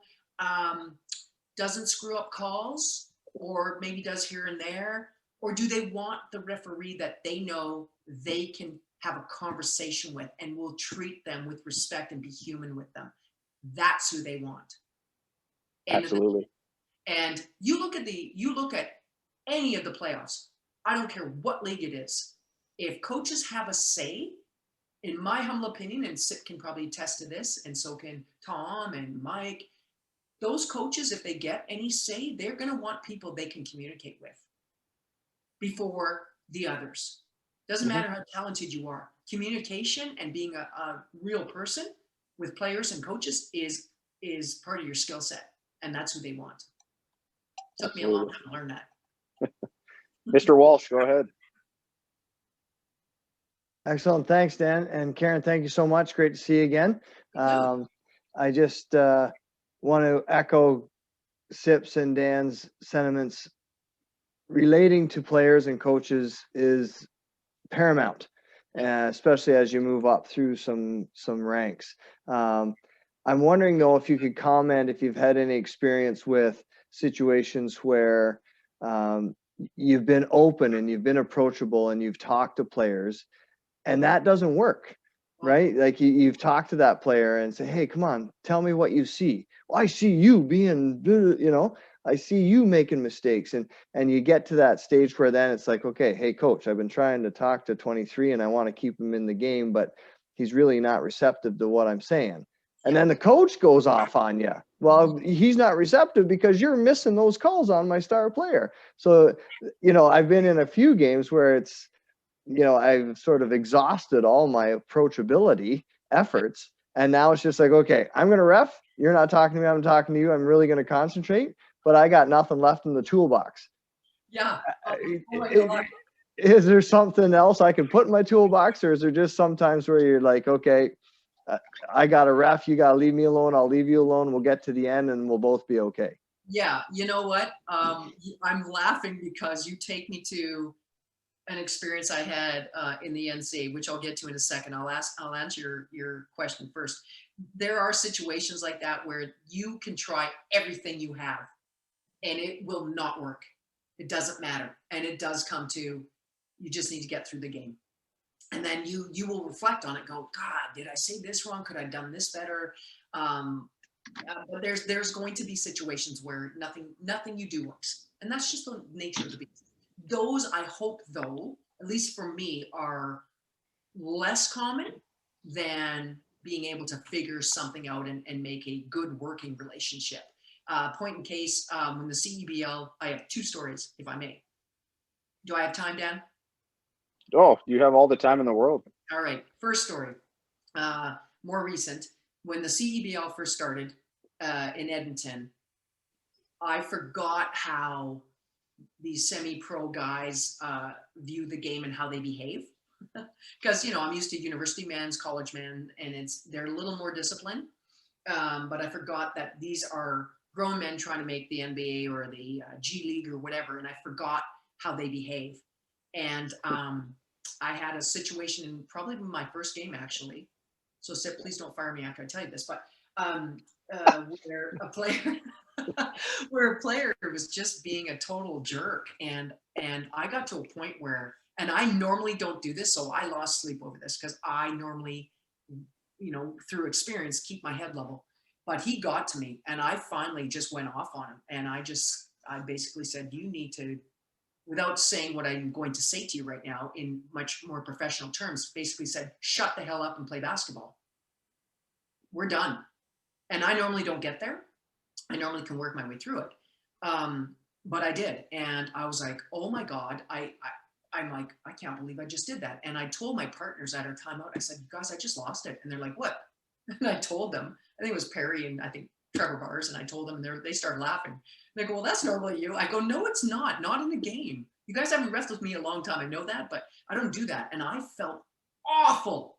doesn't screw up calls, or maybe does here and there? Or do they want the referee that they know they can have a conversation with and will treat them with respect and be human with them? That's who they want. Absolutely. And you look at any of the playoffs, I don't care what league it is, if coaches have a say, in my humble opinion, and Sip can probably attest to this, and so can Tom and Mike, those coaches, if they get any say, they're going to want people they can communicate with before the others. Doesn't matter how talented you are. Communication and being a real person with players and coaches is part of your skill set, and that's who they want. Took me a long time to learn that. Mr. Walsh, go ahead. Excellent. Thanks, Dan. And Karen, thank you so much. Great to see you again. I just want to echo Sip's and Dan's sentiments. Relating to players and coaches is paramount, especially as you move up through some ranks. I'm wondering, though, if you could comment if you've had any experience with situations where you've been open and you've been approachable and you've talked to players and that doesn't work, right? Like you've talked to that player and say, hey, come on, tell me what you see. Well, I see you being, you know, I see you making mistakes. And you get to that stage where then it's like, okay, hey, coach, I've been trying to talk to 23 and I want to keep him in the game, but he's really not receptive to what I'm saying. And then the coach goes off on you. Well, he's not receptive because you're missing those calls on my star player. So, you know, I've been in a few games where it's, you know, I've sort of exhausted all my approachability efforts. And now it's just like, okay, I'm going to ref. You're not talking to me. I'm talking to you. I'm really going to concentrate, but I got nothing left in the toolbox. Yeah. Oh my God. Is there something else I can put in my toolbox, or is there just sometimes where you're like, okay, I got a ref, you got to leave me alone. I'll leave you alone. We'll get to the end and we'll both be okay. Yeah. You know what? I'm laughing because you take me to an experience I had in the NCAA, which I'll get to in a second. I'll answer your question first. There are situations like that where you can try everything you have and it will not work. It doesn't matter. And it does come to, you just need to get through the game. And then you will reflect on it, go, God, did I say this wrong? Could I have done this better? But there's going to be situations where nothing you do works. And that's just the nature of the beast. Those, I hope, though, at least for me, are less common than being able to figure something out and make a good working relationship. Point in case, when the CEBL, I have two stories, if I may. Do I have time, Dan? Oh, you have all the time in the world. All right. First story, more recent. When the CEBL first started in Edmonton, I forgot how these semi-pro guys view the game and how they behave. Because, you know, I'm used to university men's, college men, and they're a little more disciplined. But I forgot that these are grown men trying to make the NBA or the G League or whatever, and I forgot how they behave. And I had a situation in probably my first game, actually. So, Sip, please don't fire me after I tell you this, but where a player was just being a total jerk, and I got to a point where, and I normally don't do this, so I lost sleep over this because I normally, you know, through experience, keep my head level. But he got to me, and I finally just went off on him, and I basically said, you need to, without saying what I'm going to say to you right now in much more professional terms, basically said, shut the hell up and play basketball. We're done. And I normally don't get there. I normally can work my way through it. But I did. And I was like, oh my God, I'm like, I can't believe I just did that. And I told my partners at our timeout, I said, you guys, I just lost it. And they're like, what? And I told them, I think it was Perry and I think Trevor bars, and I told them, and they started laughing. They go, well, that's normally you. I go, no, it's not in a game. You guys haven't wrestled with me a long time. I know that, but I don't do that. And I felt awful.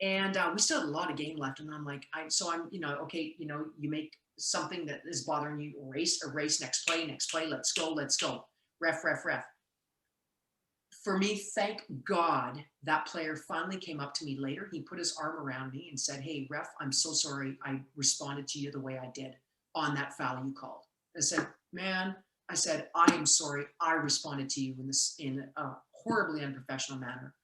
And we still had a lot of game left. And I'm like, I'm, okay, you make something that is bothering you, erase, next play, let's go. Ref. For me, thank God that player finally came up to me later. He put his arm around me and said, hey, ref, I'm so sorry I responded to you the way I did on that foul you called. I said, man, I am sorry I responded to you in a horribly unprofessional manner.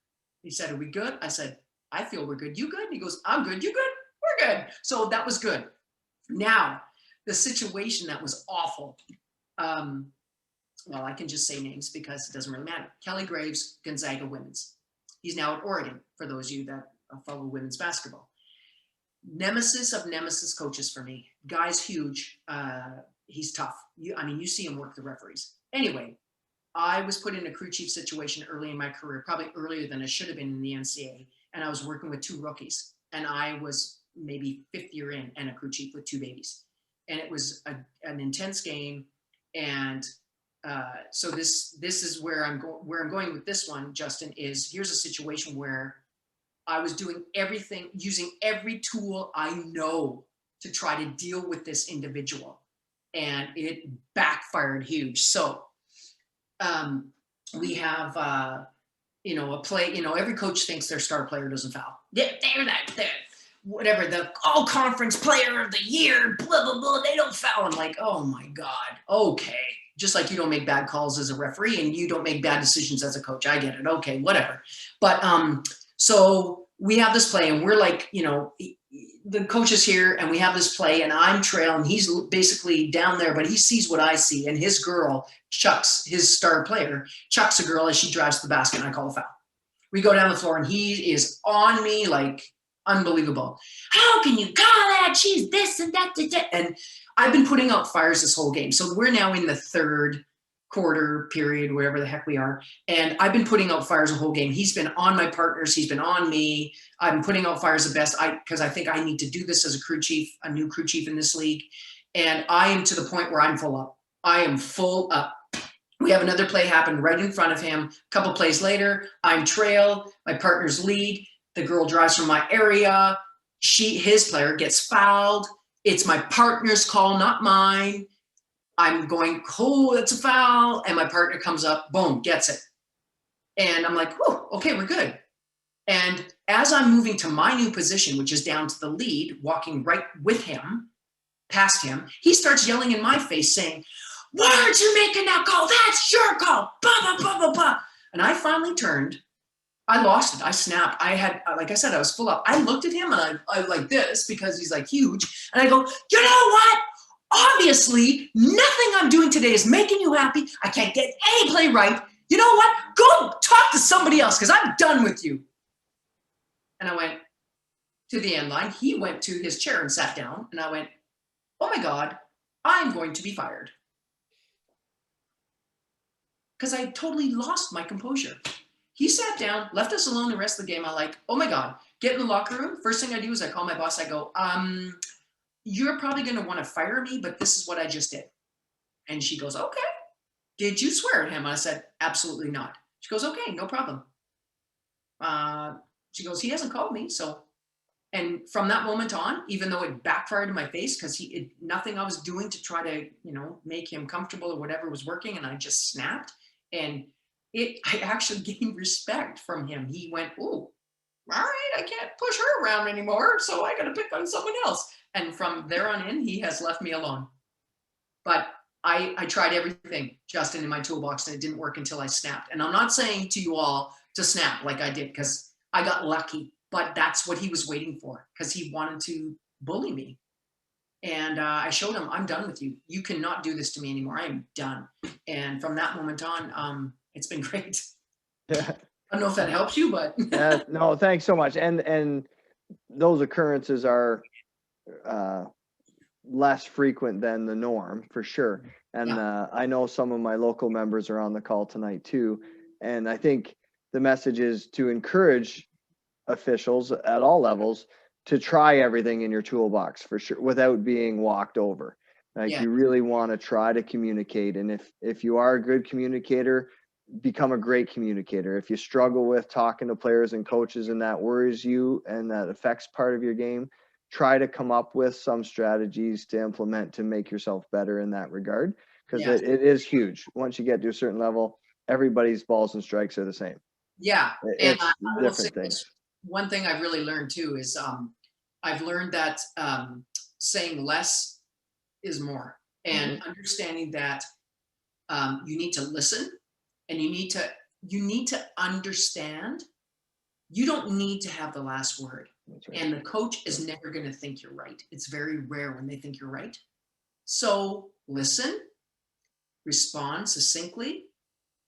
He said, are we good? I said, I feel we're good. You good? And he goes, I'm good. You good? We're good. So that was good. Now, the situation that was awful, well, I can just say names because it doesn't really matter. Kelly Graves, Gonzaga women's. He's now at Oregon, for those of you that follow women's basketball. Nemesis of nemesis coaches for me. Guy's huge. He's tough. You see him work the referees. Anyway, I was put in a crew chief situation early in my career, probably earlier than I should have been in the NCAA. And I was working with 2 rookies. And I was maybe 5th year in and a crew chief with 2 babies. And it was an intense game. And so this is where I'm going with this one, Justin, is here's a situation where I was doing everything, using every tool I know to try to deal with this individual, and it backfired huge. So we have a play, every coach thinks their star player doesn't foul. They're whatever, the all conference player of the year, blah, blah, blah, they don't foul. I'm like, oh my God, okay. Just like you don't make bad calls as a referee and you don't make bad decisions as a coach. I get it. Okay, whatever. But so we have this play and we're like, the coach is here and we have this play and I'm trailing. He's basically down there, but he sees what I see. And his girl chucks, his star player, chucks a girl as she drives to the basket and I call a foul. We go down the floor and he is on me like unbelievable. How can you call that? She's this and that. And I've been putting out fires this whole game. So we're now in the 3rd quarter period, wherever the heck we are. And I've been putting out fires the whole game. He's been on my partners. He's been on me. I've been putting out fires the best because I think I need to do this as a crew chief, a new crew chief in this league. And I am to the point where I'm full up. I am full up. We have another play happen right in front of him. A couple plays later, I'm trail, my partner's lead. The girl drives from my area. His player gets fouled. It's my partner's call, not mine. I'm going, oh, that's a foul. And my partner comes up, boom, gets it. And I'm like, oh, okay, we're good. And as I'm moving to my new position, which is down to the lead, walking right with him, past him, he starts yelling in my face saying, why aren't you making that call? That's your call. Blah, blah, blah, blah, blah. And I finally turned. I lost it. I snapped. I had, like I said, I was full up. I looked at him and I like this because he's like huge. And I go, you know what? Obviously, nothing I'm doing today is making you happy. I can't get any play right. You know what? Go talk to somebody else because I'm done with you. And I went to the end line. He went to his chair and sat down. And I went, oh my God, I'm going to be fired. Because I totally lost my composure. He sat down, left us alone the rest of the game. I'm like, oh my God, get in the locker room. First thing I do is I call my boss. I go, you're probably going to want to fire me, but this is what I just did. And she goes, okay. Did you swear at him? I said, absolutely not. She goes, okay, no problem. She goes, he hasn't called me. So, and from that moment on, even though it backfired in my face, because nothing I was doing to try to, make him comfortable or whatever was working. And I just snapped. And I actually gained respect from him. He went, oh, all right, I can't push her around anymore, so I got to pick on someone else. And from there on in, he has left me alone. But I tried everything, Justin, in my toolbox, and it didn't work until I snapped. And I'm not saying to you all to snap like I did, because I got lucky, but that's what he was waiting for, because he wanted to bully me. And I showed him, I'm done with you. You cannot do this to me anymore. I am done. And from that moment on, it's been great. Yeah. I don't know if that helps you, but No, thanks so much. And those occurrences are less frequent than the norm, for sure. And I know some of my local members are on the call tonight too. And I think the message is to encourage officials at all levels to try everything in your toolbox for sure without being walked over. Like Yeah. you really want to try to communicate. And if you are a good communicator, become a great communicator. If you struggle with talking to players and coaches and that worries you and that affects part of your game, try to come up with some strategies to implement to make yourself better in that regard. Because Yes. it is huge. Once you get to a certain level, everybody's balls and strikes are the same. Yeah. And It's I will say different things. this, one thing I've really learned too is I've learned that saying less is more, and understanding that you need to listen, and you need to understand. You don't need to have the last word. That's right. And the coach is never going to think you're right. It's very rare when they think you're right. So listen, respond succinctly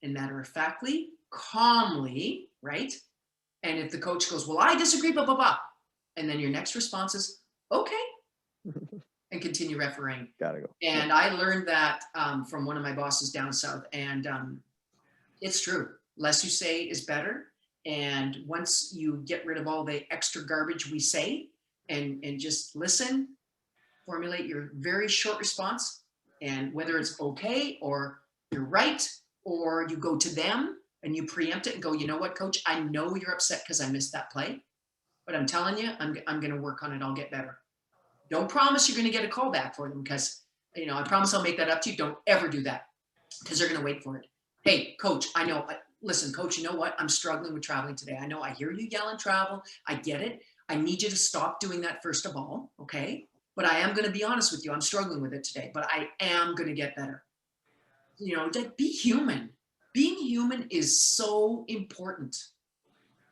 and matter-of-factly, calmly, right? And if the coach goes, well, I disagree, blah, blah, blah. And then your next response is, okay, and continue refereeing. Gotta go. And I learned that from one of my bosses down south. And it's true. Less you say is better. And once you get rid of all the extra garbage we say and just listen, formulate your very short response, and whether it's okay or you're right, or you go to them and you preempt it and go, you know what, coach, I know you're upset because I missed that play, but I'm telling you, I'm going to work on it. I'll get better. Don't promise you're going to get a call back for them because, you know, I promise I'll make that up to you. Don't ever do that because they're going to wait for it. Hey, coach, I know. Listen, coach, you know what? I'm struggling with traveling today. I know I hear you yell and travel. I get it. I need you to stop doing that first of all, okay? But I am going to be honest with you. I'm struggling with it today, but I am going to get better. You know, be human. Being human is so important.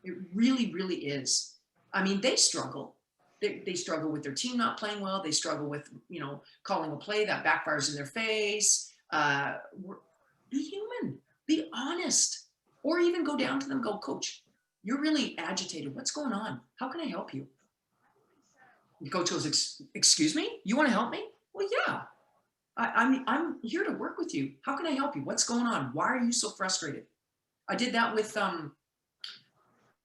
It really, really is. I mean, they struggle. They struggle with their team not playing well. They struggle with, you know, calling a play that backfires in their face. Be human. Be honest. Or even go down to them and go, coach, you're really agitated. What's going on? How can I help you? The coach goes, excuse me? You want to help me? Well, yeah. I'm here to work with you. How can I help you? What's going on? Why are you so frustrated? I did that with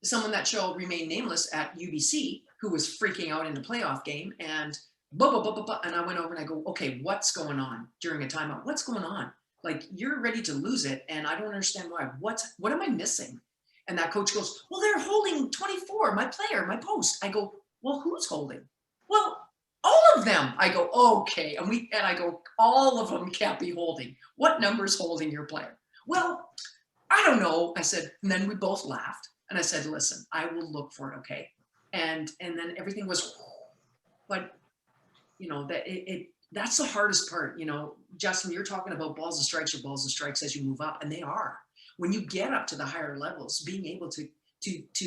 someone that shall remain nameless at UBC who was freaking out in the playoff game, and blah, blah, blah, blah, blah. And I went over and I go, okay, what's going on during a timeout? What's going on? Like, you're ready to lose it, and I don't understand why. What am I missing? And that coach goes, well, they're holding 24, my player, my post. I go, well, who's holding? Well, all of them. I go, okay. And I go, all of them can't be holding. What number's holding your player? Well, I don't know. I said, and then we both laughed. And I said, listen, I will look for it, okay? And then everything was, but you know, that's the hardest part. You know, Justin, you're talking about balls and strikes or balls and strikes as you move up, and they are. When you get up to the higher levels, being able to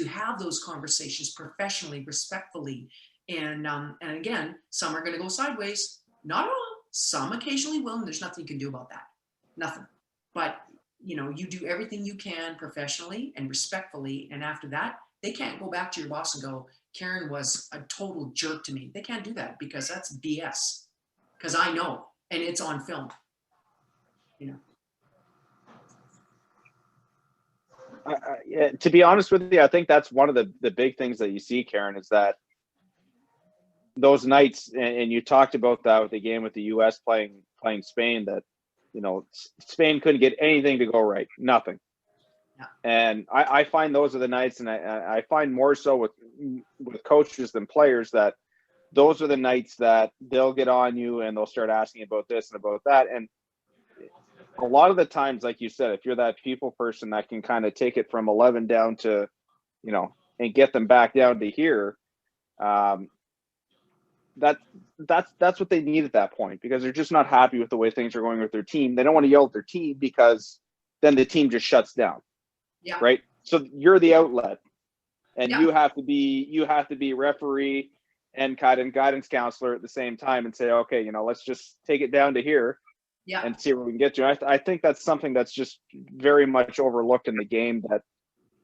have those conversations professionally, respectfully, and again, some are going to go sideways. Not all. Some occasionally will, and there's nothing you can do about that. Nothing. But you know, you do everything you can professionally and respectfully, and after that, they can't go back to your boss and go, Karen was a total jerk to me. They can't do that because that's BS. Because I know, and it's on film. You know. Yeah, to be honest with you, I think that's one of the big things that you see, Karen, is that those nights, and you talked about that with the game with the U.S. playing Spain, that, you know, Spain couldn't get anything to go right, nothing. Yeah. And I find those are the nights, and I find more so with coaches than players, that those are the nights that they'll get on you and they'll start asking about this and about that. And a lot of the times, like you said, if you're that people person that can kind of take it from 11 down to, you know, and get them back down to here, that's what they need at that point, because they're just not happy with the way things are going with their team. They don't want to yell at their team because then the team just shuts down. Yeah. Right. So you're the outlet, and Yeah. you have to be referee and guidance counselor at the same time, and say, okay, you know, let's just take it down to here. Yeah. And see where we can get to. I think that's something that's just very much overlooked in the game, that,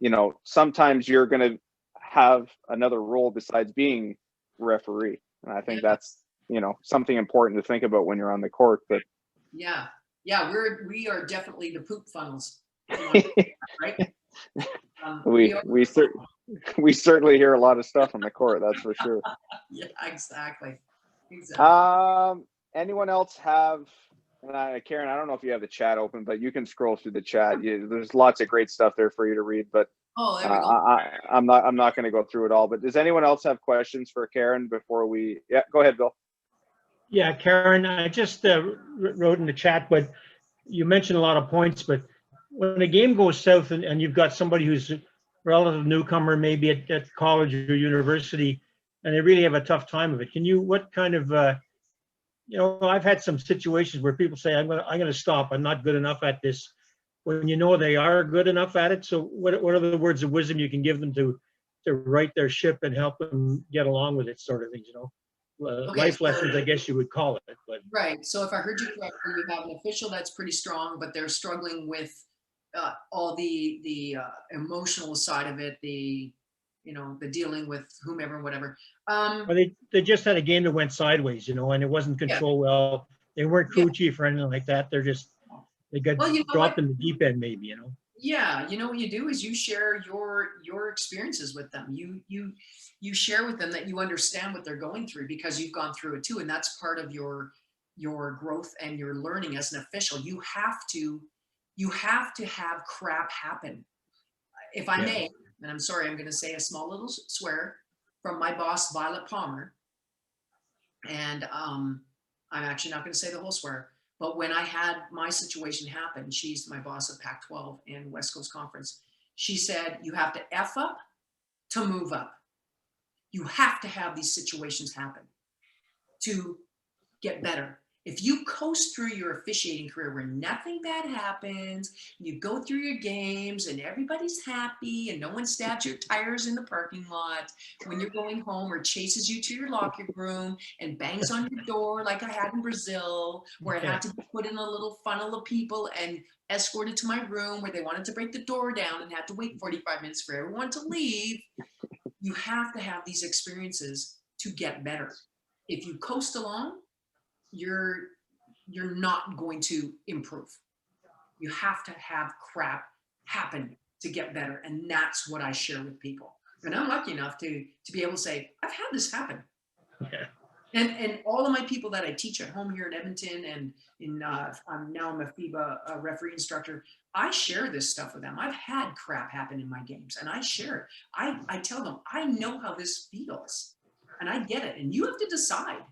you know, sometimes you're going to have another role besides being referee. And I think that's, you know, something important to think about when you're on the court. But yeah, we are definitely the poop funnels, right? we certainly hear a lot of stuff on the court, that's for sure. Yeah, exactly. Exactly. Anyone else have, Karen, I don't know if you have the chat open, but you can scroll through the chat. There's lots of great stuff there for you to read, but Oh, there we go. I'm not going to go through it all, but does anyone else have questions for Karen before we, yeah, go ahead, Bill. Yeah, Karen, I just wrote in the chat, but you mentioned a lot of points, but when a game goes south and you've got somebody who's a relative newcomer, maybe at college or university, and they really have a tough time of it, what kind of, I've had some situations where people say, I'm gonna stop, I'm not good enough at this, when you know they are good enough at it. So what are the words of wisdom you can give them to right their ship and help them get along with it, sort of things, Okay, life so- lessons, I guess you would call it, but. Right. So if I heard you correctly, you have an official that's pretty strong, but they're struggling with all the emotional side of it, the dealing with whomever, whatever. Well, they just had a game that went sideways, and it wasn't controlled well. They weren't crew chief or anything like that. They got Well, you know dropped what? in the deep end, maybe, Yeah, what you do is you share your experiences with them. You share with them that you understand what they're going through because you've gone through it too, and that's part of your growth and your learning as an official. You have to have crap happen. If I may, and I'm sorry, I'm going to say a small little swear from my boss, Violet Palmer, and I'm actually not going to say the whole swear. But when I had my situation happen, she's my boss of Pac-12 and West Coast Conference. She said, you have to F up to move up. You have to have these situations happen to get better. If you coast through your officiating career where nothing bad happens, you go through your games and everybody's happy and no one stabs your tires in the parking lot when you're going home or chases you to your locker room and bangs on your door like I had in Brazil, where I had to be put in a little funnel of people and escorted to my room where they wanted to break the door down and had to wait 45 minutes for everyone to leave. You have to have these experiences to get better. If you coast along, you're not going to improve. You have to have crap happen to get better. And that's what I share with people. And I'm lucky enough to be able to say, I've had this happen. Yeah. And all of my people that I teach at home here in Edmonton and I'm a FIBA referee instructor, I share this stuff with them. I've had crap happen in my games and I share it. I tell them, I know how this feels and I get it. And you have to decide.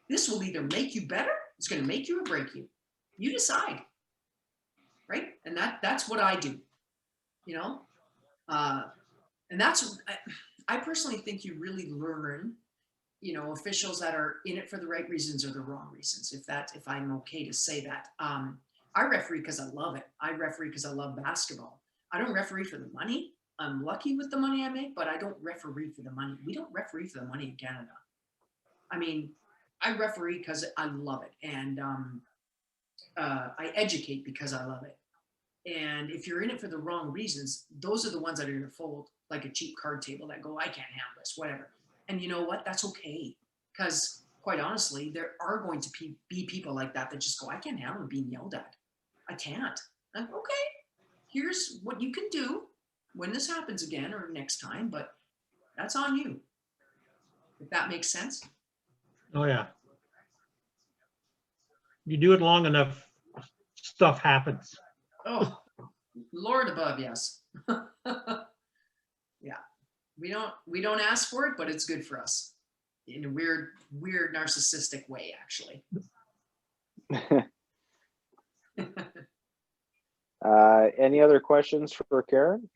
This will either make you better, it's going to make you or break you. You decide, right? And that's what I do, and that's, I personally think you really learn, officials that are in it for the right reasons or the wrong reasons, if I'm okay to say that. I referee because I love it. I referee because I love basketball. I don't referee for the money. I'm lucky with the money I make, but I don't referee for the money. We don't referee for the money in Canada. I mean, I referee because I love it, and I educate because I love it. And if you're in it for the wrong reasons, those are the ones that are going to fold like a cheap card table that go, I can't handle this, whatever. And you know what? That's okay. Because quite honestly, there are going to be people like that just go, I can't handle being yelled at. I can't. I'm okay. Here's what you can do when this happens again or next time, but that's on you. If that makes sense. Oh, yeah. You do it long enough, stuff happens. Oh, Lord above, yes. Yeah. We don't ask for it, but it's good for us in a weird narcissistic way, actually. Any other questions for Karen?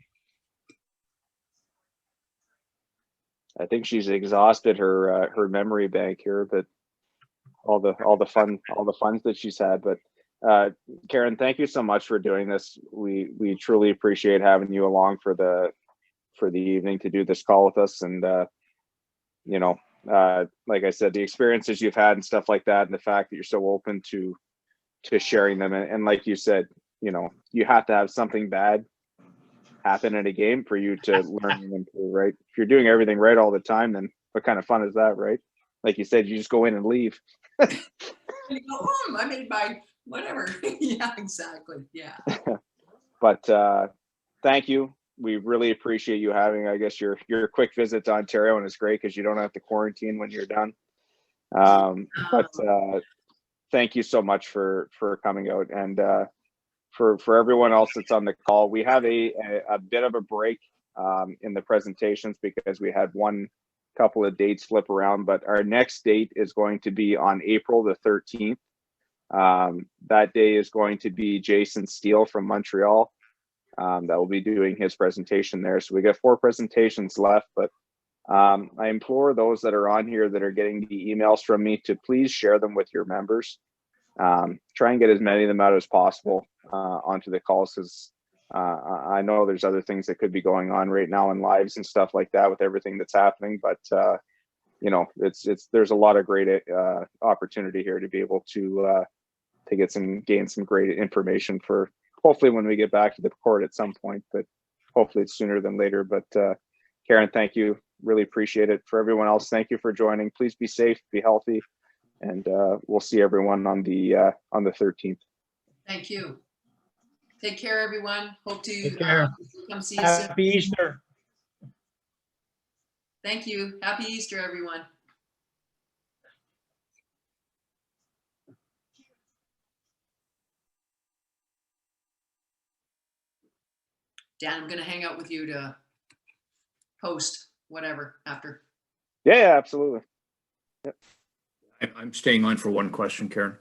I think she's exhausted her memory bank here, but all the funs that she's had. But Karen, thank you so much for doing this. We truly appreciate having you along for the evening to do this call with us. And like I said, the experiences you've had and stuff like that, and the fact that you're so open to sharing them, and like you said, you have to have something bad happen in a game for you to learn and improve, right? If you're doing everything right all the time, then what kind of fun is that, right? Like you said, you just go in and leave. And you go, I made my whatever. Yeah, exactly. Yeah. But thank you. we really appreciate you having, I guess, your quick visit to Ontario, and it's great because you don't have to quarantine when you're done. But thank you so much for coming out, and for everyone else that's on the call. We have a bit of a break in the presentations because we had one couple of dates flip around, but our next date is going to be on April the 13th. That day is going to be Jason Steele from Montreal. That will be doing his presentation there. So we got 4 presentations left, but I implore those that are on here that are getting the emails from me to please share them with your members. Try and get as many of them out as possible onto the calls, because I know there's other things that could be going on right now in lives and stuff like that with everything that's happening, but you know, there's a lot of great opportunity here to be able to gain some great information for hopefully when we get back to the court at some point, but hopefully it's sooner than later. But Karen, thank you. Really appreciate it. For everyone else, thank you for joining. Please be safe, be healthy, and we'll see everyone on the 13th. Thank you. Take care, everyone. Hope to Take care. come see you soon. Happy Easter. Thank you. Happy Easter, everyone. Dan, I'm going to hang out with you to post whatever after. Yeah, absolutely. I'm staying on for one question, Karen.